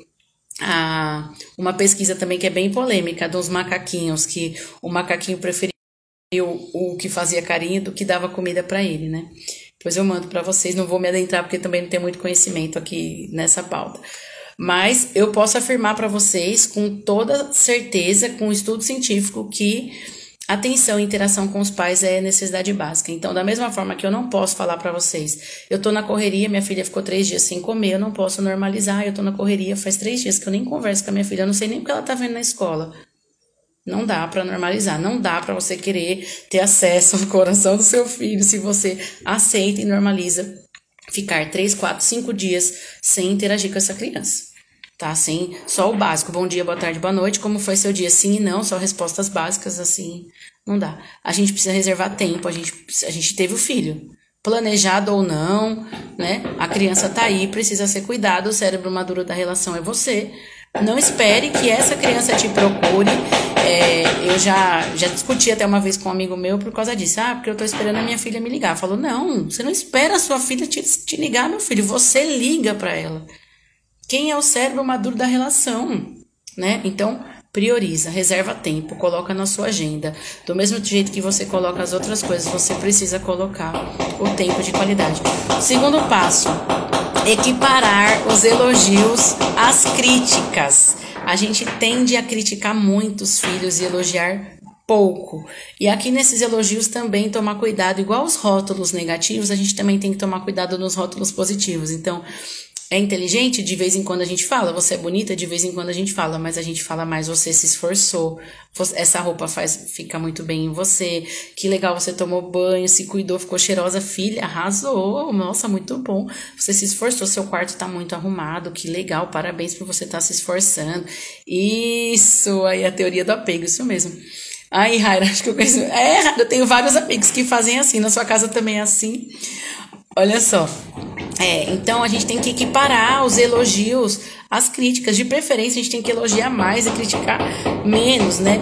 uma pesquisa também que é bem polêmica, dos macaquinhos, que o macaquinho preferiu o que fazia carinho do que dava comida para ele, né? Depois eu mando para vocês, não vou me adentrar porque também não tenho muito conhecimento aqui nessa pauta. Mas eu posso afirmar para vocês com toda certeza, com estudo científico, que atenção e interação com os pais é necessidade básica. Então, da mesma forma que eu não posso falar para vocês, eu tô na correria, minha filha ficou 3 dias sem comer, eu não posso normalizar, eu tô na correria, faz 3 dias que eu nem converso com a minha filha, eu não sei nem o que ela tá vendo na escola. Não dá para normalizar, não dá para você querer ter acesso ao coração do seu filho se você aceita e normaliza ficar 3, 4, 5 dias sem interagir com essa criança. Tá, assim, só o básico, bom dia, boa tarde, boa noite, como foi seu dia, sim e não, só respostas básicas, assim, não dá. A gente precisa reservar tempo, a gente teve o filho, planejado ou não, né, a criança tá aí, precisa ser cuidado, o cérebro maduro da relação é você, não espere que essa criança te procure. Eu já discuti até uma vez com um amigo meu por causa disso, porque eu tô esperando a minha filha me ligar, falou, não, você não espera a sua filha te ligar, meu filho, você liga pra ela. Quem é o cérebro maduro da relação, né? Então, prioriza, reserva tempo, coloca na sua agenda. Do mesmo jeito que você coloca as outras coisas, você precisa colocar o tempo de qualidade. Segundo passo, equiparar os elogios às críticas. A gente tende a criticar muito os filhos e elogiar pouco. E aqui nesses elogios também tomar cuidado, igual os rótulos negativos, a gente também tem que tomar cuidado nos rótulos positivos. Então, é inteligente? De vez em quando a gente fala. Você é bonita? De vez em quando a gente fala. Mas a gente fala mais, você se esforçou. Essa roupa fica muito bem em você. Que legal, você tomou banho, se cuidou, ficou cheirosa. Filha, arrasou. Nossa, muito bom. Você se esforçou, seu quarto tá muito arrumado. Que legal, parabéns por você estar se esforçando. Isso, aí a teoria do apego, isso mesmo. Ai, Raira, acho que eu conheço. Eu tenho vários amigos que fazem assim. Na sua casa também é assim. Olha só. Então a gente tem que equiparar os elogios às críticas. De preferência, a gente tem que elogiar mais e criticar menos, né?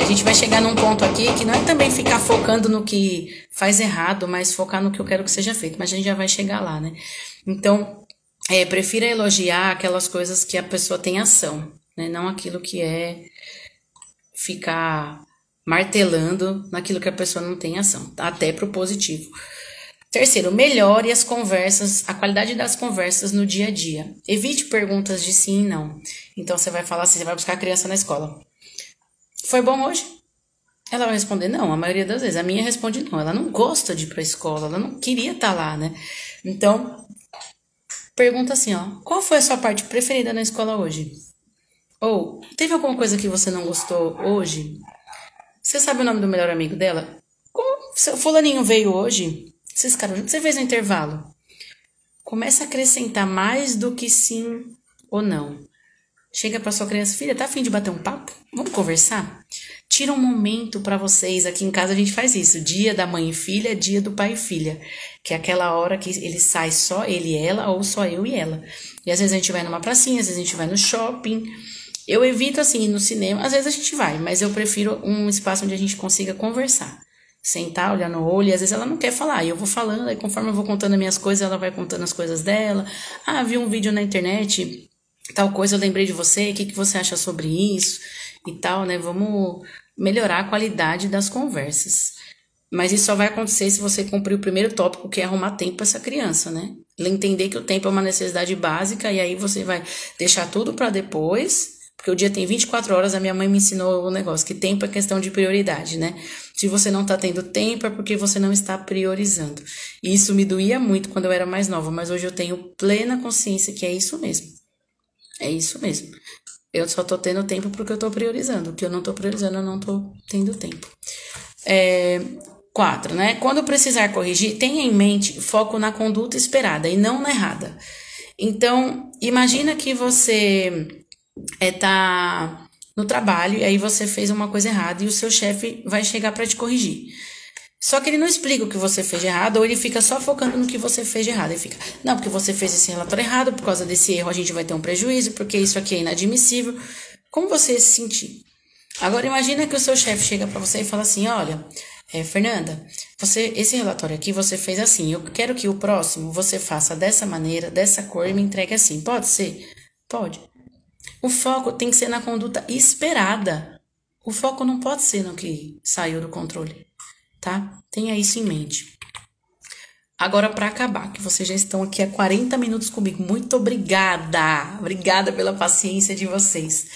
A gente vai chegar num ponto aqui que não é também ficar focando no que faz errado, mas focar no que eu quero que seja feito. Mas a gente já vai chegar lá, né? Então, prefira elogiar aquelas coisas que a pessoa tem ação, né? Não aquilo que é ficar martelando naquilo que a pessoa não tem ação, até pro positivo. Terceiro, melhore as conversas, a qualidade das conversas no dia a dia. Evite perguntas de sim e não. Então, você vai falar assim, você vai buscar a criança na escola. Foi bom hoje? Ela vai responder não, a maioria das vezes. A minha responde não, ela não gosta de ir pra escola, ela não queria estar lá, né? Então, pergunta assim, qual foi a sua parte preferida na escola hoje? Ou, teve alguma coisa que você não gostou hoje? Você sabe o nome do melhor amigo dela? Como seu fulaninho veio hoje? Vocês ficaram juntos? Você fez um intervalo? Começa a acrescentar mais do que sim ou não. Chega para sua criança, filha, tá a fim de bater um papo? Vamos conversar? Tira um momento para vocês. Aqui em casa a gente faz isso. Dia da mãe e filha, dia do pai e filha. Que é aquela hora que ele sai só ele e ela, ou só eu e ela. E às vezes a gente vai numa pracinha, às vezes a gente vai no shopping. Eu evito, assim, ir no cinema. Às vezes a gente vai, mas eu prefiro um espaço onde a gente consiga conversar. Sentar, olhar no olho, e às vezes ela não quer falar. E eu vou falando, aí conforme eu vou contando as minhas coisas, ela vai contando as coisas dela. Ah, vi um vídeo na internet, tal coisa, eu lembrei de você, o que você acha sobre isso? E tal, né? Vamos melhorar a qualidade das conversas. Mas isso só vai acontecer se você cumprir o primeiro tópico, que é arrumar tempo para essa criança, né? Ela entender que o tempo é uma necessidade básica, e aí você vai deixar tudo para depois, porque o dia tem 24 horas, a minha mãe me ensinou o negócio, que tempo é questão de prioridade, né? Se você não tá tendo tempo, é porque você não está priorizando. E isso me doía muito quando eu era mais nova, mas hoje eu tenho plena consciência que é isso mesmo. É isso mesmo. Eu só tô tendo tempo porque eu tô priorizando. O que eu não tô priorizando, eu não tô tendo tempo. 4, né? Quando precisar corrigir, tenha em mente foco na conduta esperada e não na errada. Então, imagina que você tá no trabalho e aí você fez uma coisa errada e o seu chefe vai chegar para te corrigir. Só que ele não explica o que você fez de errado, ou ele fica só focando no que você fez de errado. Ele fica, não, porque você fez esse relatório errado, por causa desse erro a gente vai ter um prejuízo, porque isso aqui é inadmissível. Como você se sentir? Agora imagina que o seu chefe chega para você e fala assim, olha, Fernanda, esse relatório aqui você fez assim, eu quero que o próximo você faça dessa maneira, dessa cor e me entregue assim. Pode ser? Pode. O foco tem que ser na conduta esperada. O foco não pode ser no que saiu do controle, tá? Tenha isso em mente. Agora, para acabar, que vocês já estão aqui há 40 minutos comigo. Muito obrigada. Obrigada pela paciência de vocês.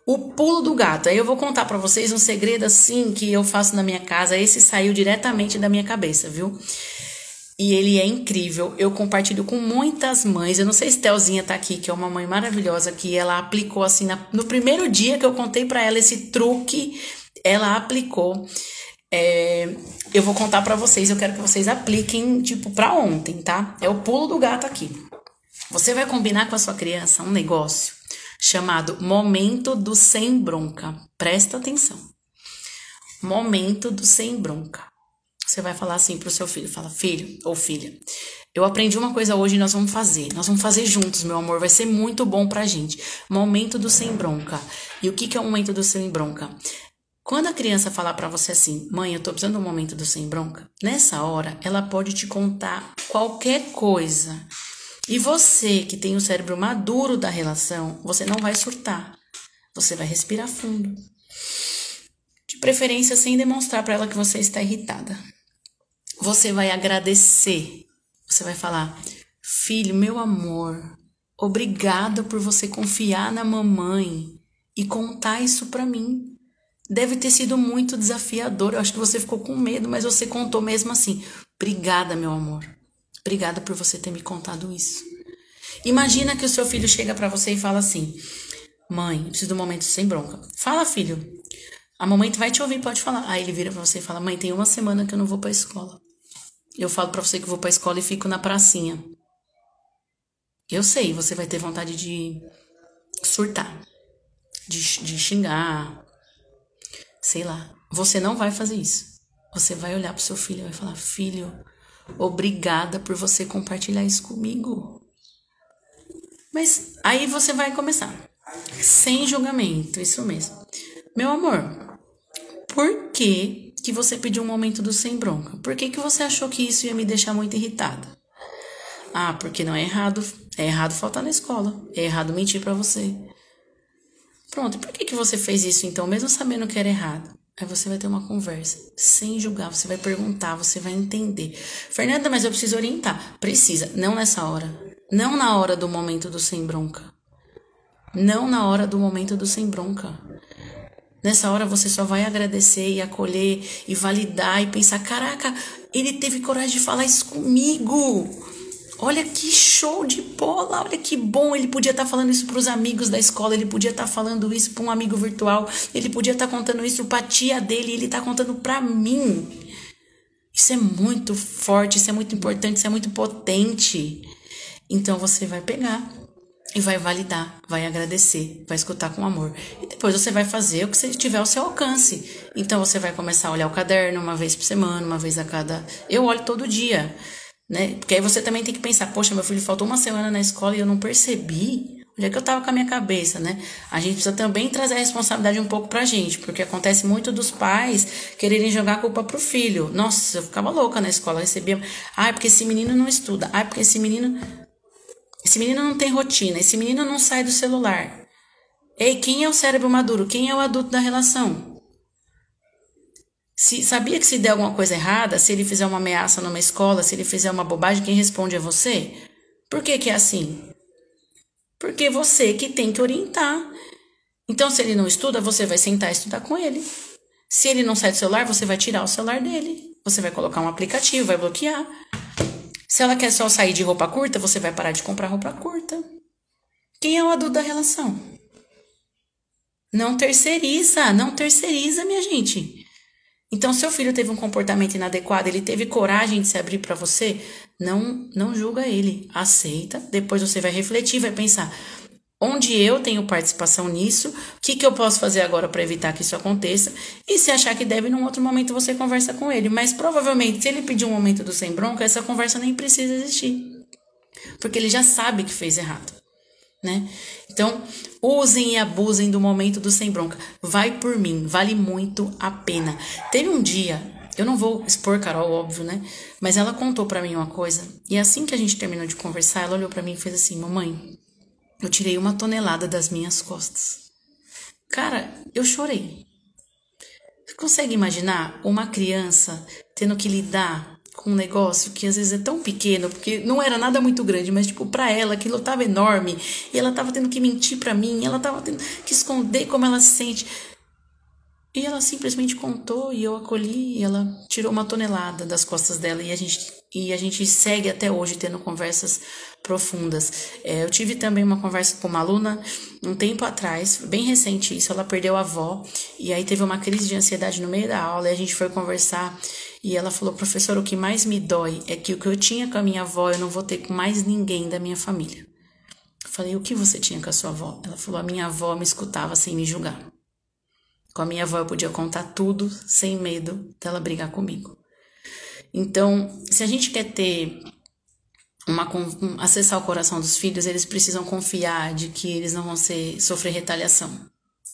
O pulo do gato. Aí eu vou contar para vocês um segredo assim que eu faço na minha casa. Esse saiu diretamente da minha cabeça, viu? E ele é incrível. Eu compartilho com muitas mães. Eu não sei se Telzinha tá aqui, que é uma mãe maravilhosa, que ela aplicou assim, no primeiro dia que eu contei para ela esse truque, ela aplicou. Eu vou contar pra vocês, eu quero que vocês apliquem, tipo, pra ontem, tá? É o pulo do gato aqui. Você vai combinar com a sua criança um negócio chamado Momento do Sem Bronca. Presta atenção. Momento do Sem Bronca. Você vai falar assim pro seu filho, fala, filho ou filha, eu aprendi uma coisa hoje e nós vamos fazer juntos, meu amor, vai ser muito bom pra gente. Momento do Sem Bronca. E o que é o momento do Sem Bronca? Quando a criança falar pra você assim, mãe, eu tô precisando de um momento do sem bronca, nessa hora ela pode te contar qualquer coisa. E você que tem o cérebro maduro da relação, você não vai surtar. Você vai respirar fundo. De preferência sem demonstrar pra ela que você está irritada. Você vai agradecer. Você vai falar, filho, meu amor, obrigada por você confiar na mamãe e contar isso pra mim. Deve ter sido muito desafiador. Eu acho que você ficou com medo, mas você contou mesmo assim. Obrigada, meu amor. Obrigada por você ter me contado isso. Imagina que o seu filho chega pra você e fala assim, mãe, eu preciso de um momento sem bronca. Fala, filho. A mamãe vai te ouvir, pode falar. Aí ele vira pra você e fala, mãe, tem uma semana que eu não vou pra escola. Eu falo pra você que eu vou pra escola e fico na pracinha. Eu sei, você vai ter vontade de surtar. De xingar. Sei lá, você não vai fazer isso. Você vai olhar pro seu filho e vai falar, filho, obrigada por você compartilhar isso comigo. Mas aí você vai começar. Sem julgamento, isso mesmo. Meu amor, por que você pediu um momento do sem bronca? Por que você achou que isso ia me deixar muito irritada? Ah, porque não é errado. É errado faltar na escola. É errado mentir pra você. Pronto, e por que você fez isso então, mesmo sabendo que era errado? Aí você vai ter uma conversa, sem julgar, você vai perguntar, você vai entender. Fernanda, mas eu preciso orientar. Precisa, não nessa hora. Não na hora do momento do sem bronca. Não na hora do momento do sem bronca. Nessa hora você só vai agradecer e acolher e validar e pensar, caraca, ele teve coragem de falar isso comigo. Olha que show de bola, olha que bom, ele podia estar falando isso para os amigos da escola, ele podia estar falando isso para um amigo virtual, ele podia estar contando isso para a tia dele, ele está contando para mim. Isso é muito forte, isso é muito importante, isso é muito potente. Então você vai pegar e vai validar, vai agradecer, vai escutar com amor. E depois você vai fazer o que você tiver ao seu alcance. Então você vai começar a olhar o caderno uma vez por semana, uma vez a cada... Eu olho todo dia, né? Porque aí você também tem que pensar, poxa, meu filho faltou uma semana na escola e eu não percebi. Onde é que eu tava com a minha cabeça, né? A gente precisa também trazer a responsabilidade um pouco pra gente, porque acontece muito dos pais quererem jogar a culpa pro filho. Nossa, eu ficava louca na escola, recebia... porque esse menino não estuda. Porque esse menino não tem rotina. Esse menino não sai do celular. Ei, quem é o cérebro maduro? Quem é o adulto da relação? Sabia que se der alguma coisa errada, se ele fizer uma ameaça numa escola, se ele fizer uma bobagem, quem responde é você? Por que é assim? Porque você que tem que orientar. Então, se ele não estuda, você vai sentar e estudar com ele. Se ele não sai do celular, você vai tirar o celular dele. Você vai colocar um aplicativo, vai bloquear. Se ela quer só sair de roupa curta, você vai parar de comprar roupa curta. Quem é o adulto da relação? Não terceiriza, minha gente. Então, seu filho teve um comportamento inadequado, ele teve coragem de se abrir para você, não julga ele, aceita. Depois você vai refletir, vai pensar, onde eu tenho participação nisso, o que eu posso fazer agora para evitar que isso aconteça? E se achar que deve, num outro momento você conversa com ele. Mas provavelmente, se ele pedir um momento do sem bronca, essa conversa nem precisa existir, porque ele já sabe que fez errado, né? Então, usem e abusem do momento do sem bronca. Vai por mim, vale muito a pena. Teve um dia, eu não vou expor Carol, óbvio, né? Mas ela contou pra mim uma coisa. E assim que a gente terminou de conversar, ela olhou pra mim e fez assim, mamãe, eu tirei 1 tonelada das minhas costas. Cara, eu chorei. Você consegue imaginar uma criança tendo que lidar com um negócio que às vezes é tão pequeno, porque não era nada muito grande, mas tipo, pra ela aquilo tava enorme, e ela tava tendo que mentir pra mim, ela tava tendo que esconder como ela se sente. E ela simplesmente contou, e eu acolhi, e ela tirou 1 tonelada das costas dela, e a gente segue até hoje tendo conversas profundas. Eu tive também uma conversa com uma aluna um tempo atrás, bem recente isso, ela perdeu a avó, e aí teve uma crise de ansiedade no meio da aula, e a gente foi conversar, e ela falou, professor, o que mais me dói é que o que eu tinha com a minha avó, eu não vou ter com mais ninguém da minha família. Eu falei, o que você tinha com a sua avó? Ela falou, a minha avó me escutava sem me julgar. Com a minha avó eu podia contar tudo sem medo dela brigar comigo. Então, se a gente quer ter acessar o coração dos filhos, eles precisam confiar de que eles não vão sofrer retaliação,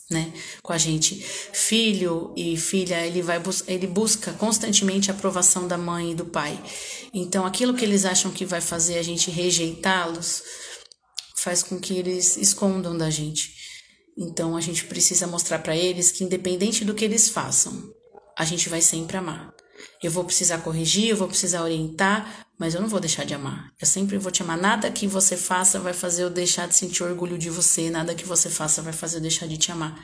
né, com a gente. Filho e filha, ele busca constantemente a aprovação da mãe e do pai. Então, aquilo que eles acham que vai fazer a gente rejeitá-los, faz com que eles escondam da gente. Então, a gente precisa mostrar para eles que, independente do que eles façam, a gente vai sempre amar. Eu vou precisar corrigir, eu vou precisar orientar, mas eu não vou deixar de amar. Eu sempre vou te amar. Nada que você faça vai fazer eu deixar de sentir orgulho de você. Nada que você faça vai fazer eu deixar de te amar.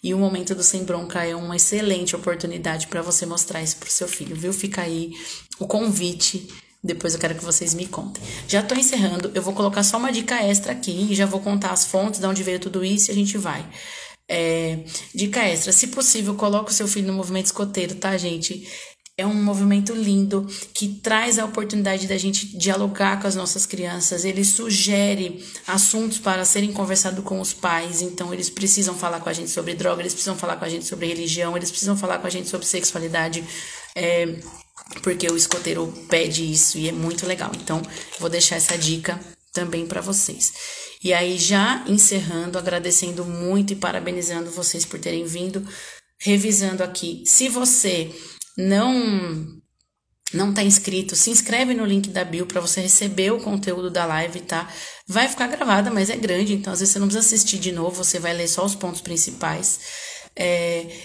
E o momento do Sem Bronca é uma excelente oportunidade para você mostrar isso pro seu filho, viu? Fica aí o convite. Depois eu quero que vocês me contem. Já tô encerrando. Eu vou colocar só uma dica extra aqui. E já vou contar as fontes, de onde veio tudo isso e a gente vai. Dica extra. Se possível, coloque o seu filho no movimento escoteiro, tá, gente? É um movimento lindo que traz a oportunidade da gente dialogar com as nossas crianças. Ele sugere assuntos para serem conversados com os pais. Então, eles precisam falar com a gente sobre droga, eles precisam falar com a gente sobre religião, eles precisam falar com a gente sobre sexualidade, porque o escoteiro pede isso e é muito legal. Então, vou deixar essa dica também para vocês. E aí, já encerrando, agradecendo muito e parabenizando vocês por terem vindo, revisando aqui. Se você não tá inscrito, se inscreve no link da bio para você receber o conteúdo da live, tá? Vai ficar gravada, mas é grande, então às vezes você não precisa assistir de novo, você vai ler só os pontos principais.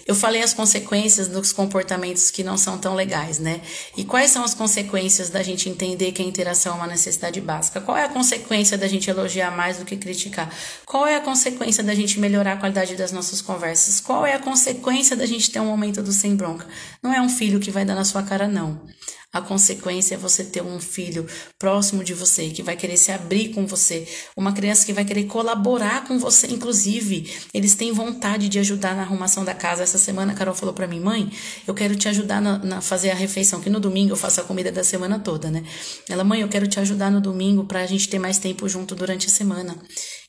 Eu falei as consequências dos comportamentos que não são tão legais, né? E quais são as consequências da gente entender que a interação é uma necessidade básica? Qual é a consequência da gente elogiar mais do que criticar? Qual é a consequência da gente melhorar a qualidade das nossas conversas? Qual é a consequência da gente ter um momento do sem bronca? Não é um filho que vai dar na sua cara, não. A consequência é você ter um filho próximo de você, que vai querer se abrir com você. Uma criança que vai querer colaborar com você. Inclusive, eles têm vontade de ajudar na arrumação da casa. Essa semana a Carol falou pra mim, mãe, eu quero te ajudar na fazer a refeição, que no domingo eu faço a comida da semana toda, né? Ela, mãe, eu quero te ajudar no domingo pra gente ter mais tempo junto durante a semana.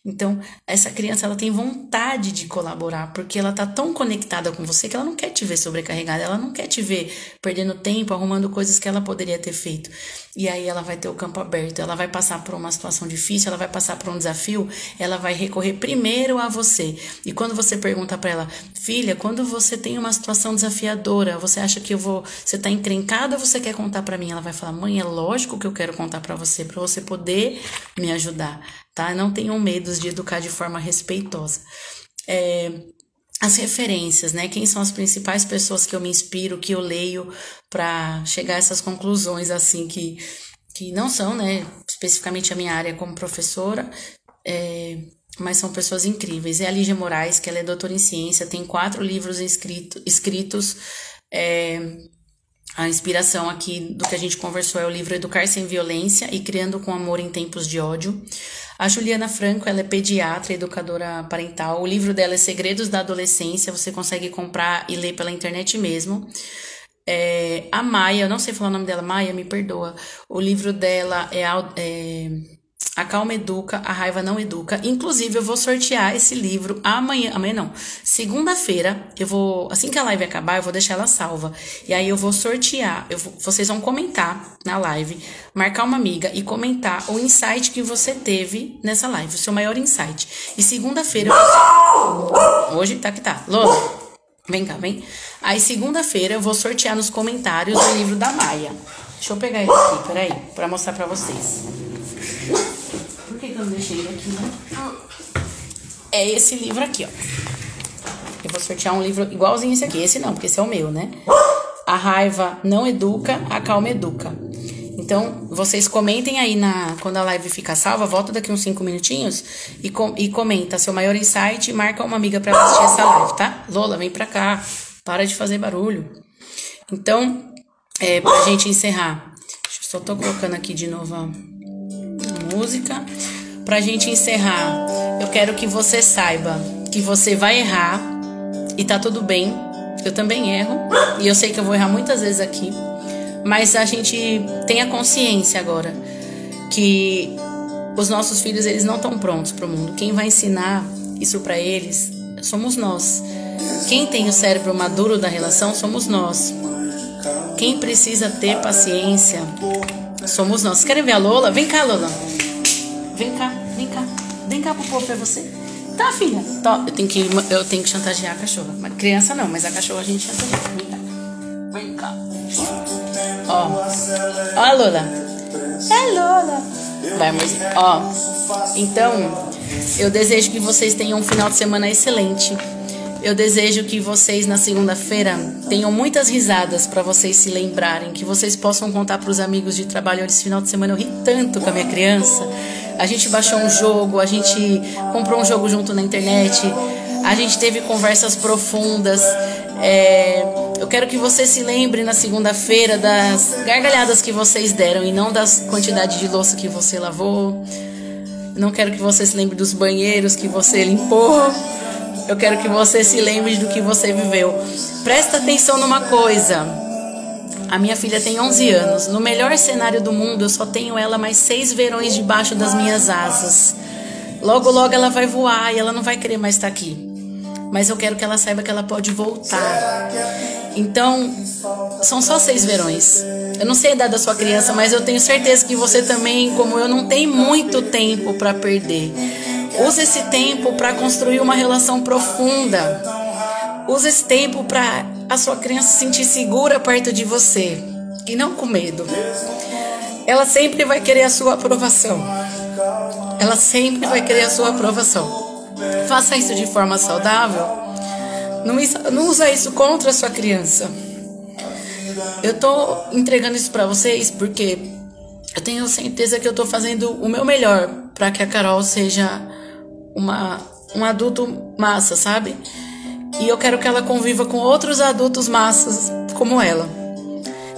Então, essa criança, ela tem vontade de colaborar, porque ela tá tão conectada com você que ela não quer te ver sobrecarregada, ela não quer te ver perdendo tempo, arrumando coisas que ela poderia ter feito. E aí ela vai ter o campo aberto, ela vai passar por uma situação difícil, ela vai passar por um desafio, ela vai recorrer primeiro a você. E quando você pergunta pra ela, filha, quando você tem uma situação desafiadora, você acha que você tá encrencada ou você quer contar pra mim? Ela vai falar, mãe, é lógico que eu quero contar pra você poder me ajudar. Tá? Não tenham medo de educar de forma respeitosa. As referências, né? Quem são as principais pessoas que eu me inspiro, que eu leio para chegar a essas conclusões, assim, que não são, né, especificamente a minha área como professora, mas são pessoas incríveis. É a Lígia Moraes, que ela é doutora em ciência, tem 4 livros escritos. A inspiração aqui do que a gente conversou é o livro Educar Sem Violência e Criando com Amor em Tempos de Ódio. A Juliana Franco, ela é pediatra, educadora parental. O livro dela é Segredos da Adolescência, você consegue comprar e ler pela internet mesmo. A Maia, eu não sei falar o nome dela, Maia, me perdoa. O livro dela é A Calma Educa, A Raiva Não Educa. Inclusive, eu vou sortear esse livro amanhã não, segunda-feira, assim que a live acabar, eu vou deixar ela salva. E aí eu vou sortear, vocês vão comentar na live, marcar uma amiga e comentar o insight que você teve nessa live, o seu maior insight. E segunda-feira, hoje tá que tá, Lola, vem cá, vem. Aí segunda-feira eu vou sortear nos comentários o livro da Maia. Deixa eu pegar ele aqui, peraí, pra mostrar pra vocês. Por que eu não deixei ele aqui, né? É esse livro aqui, ó. Eu vou sortear um livro igualzinho esse aqui. Esse não, porque esse é o meu, né? A Raiva Não Educa, A Calma Educa. Então, vocês comentem aí quando a live ficar salva, volta daqui uns 5 minutinhos e comenta seu maior insight e marca uma amiga pra assistir essa live, tá? Lola, vem pra cá. Para de fazer barulho. Então, pra gente encerrar. Só tô colocando aqui de novo a música. Pra gente encerrar, eu quero que você saiba que você vai errar e tá tudo bem. Eu também erro e eu sei que eu vou errar muitas vezes aqui, mas a gente tem a consciência agora que os nossos filhos, eles não estão prontos pro mundo. Quem vai ensinar isso pra eles somos nós. Quem tem o cérebro maduro da relação somos nós. Quem precisa ter paciência somos nós. Querem ver a Lola? Vem cá, Lola. Vem cá, vem cá. Vem cá pro povo, é você. Tá, filha? Tá, eu tenho que chantagear a cachorra. Mas criança não, mas a cachorra a gente chantageia. Vem cá. Vem cá. Ó a Lola. É Lola. Vai, amorzinho. Ó. Então, eu desejo que vocês tenham um final de semana excelente. Eu desejo que vocês na segunda-feira tenham muitas risadas para vocês se lembrarem, que vocês possam contar para os amigos de trabalho. Esse final de semana eu ri tanto com a minha criança. A gente baixou um jogo, a gente comprou um jogo junto na internet, a gente teve conversas profundas. Eu quero que você se lembre na segunda-feira das gargalhadas que vocês deram e não das quantidades de louça que você lavou. Eu não quero que você se lembre dos banheiros que você limpou. Eu quero que você se lembre do que você viveu. Presta atenção numa coisa. A minha filha tem 11 anos. No melhor cenário do mundo, eu só tenho ela mais 6 verões debaixo das minhas asas. Logo, logo ela vai voar e ela não vai querer mais estar aqui. Mas eu quero que ela saiba que ela pode voltar. Então, são só 6 verões. Eu não sei a idade da sua criança, mas eu tenho certeza que você também, como eu, não tem muito tempo para perder. Use esse tempo para construir uma relação profunda. Use esse tempo para a sua criança se sentir segura perto de você e não com medo. Ela sempre vai querer a sua aprovação. Ela sempre vai querer a sua aprovação. Faça isso de forma saudável. Não usa isso contra a sua criança. Eu tô entregando isso para vocês porque eu tenho certeza que eu tô fazendo o meu melhor para que a Carol seja um adulto massa, sabe? E eu quero que ela conviva com outros adultos massas como ela.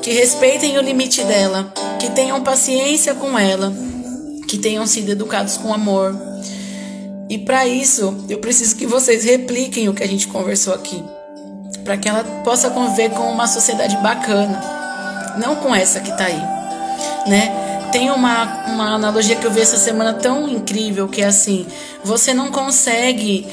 que respeitem o limite dela, que tenham paciência com ela, que tenham sido educados com amor. E para isso, eu preciso que vocês repliquem o que a gente conversou aqui, para que ela possa conviver com uma sociedade bacana, não com essa que tá aí, né? Tem uma analogia que eu vi essa semana tão incrível, que é assim: você não consegue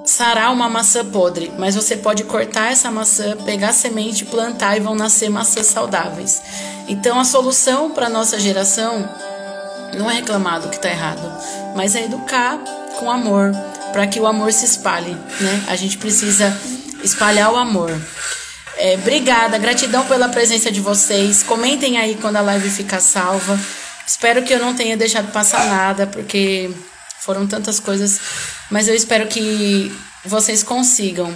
sarar uma maçã podre, mas você pode cortar essa maçã, pegar a semente, plantar e vão nascer maçãs saudáveis. Então a solução para nossa geração não é reclamar do que está errado, mas é educar com amor, para que o amor se espalhe, né? A gente precisa espalhar o amor. Obrigada, gratidão pela presença de vocês. Comentem aí quando a live ficar salva. Espero que eu não tenha deixado passar nada, porque foram tantas coisas, mas eu espero que vocês consigam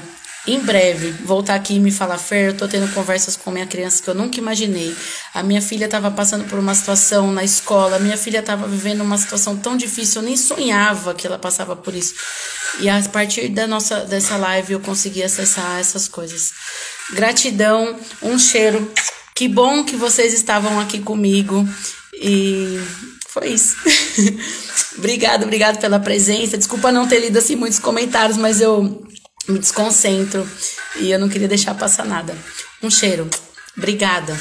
em breve voltar aqui e me falar: Fer, eu tô tendo conversas com minha criança que eu nunca imaginei. A minha filha estava passando por uma situação na escola, a minha filha estava vivendo uma situação tão difícil, eu nem sonhava que ela passava por isso. E a partir dessa live eu consegui acessar essas coisas. Gratidão, um cheiro. Que bom que vocês estavam aqui comigo. E foi isso. Obrigado pela presença. Desculpa não ter lido assim muitos comentários, mas eu me desconcentro e eu não queria deixar passar nada. Um cheiro. Obrigada.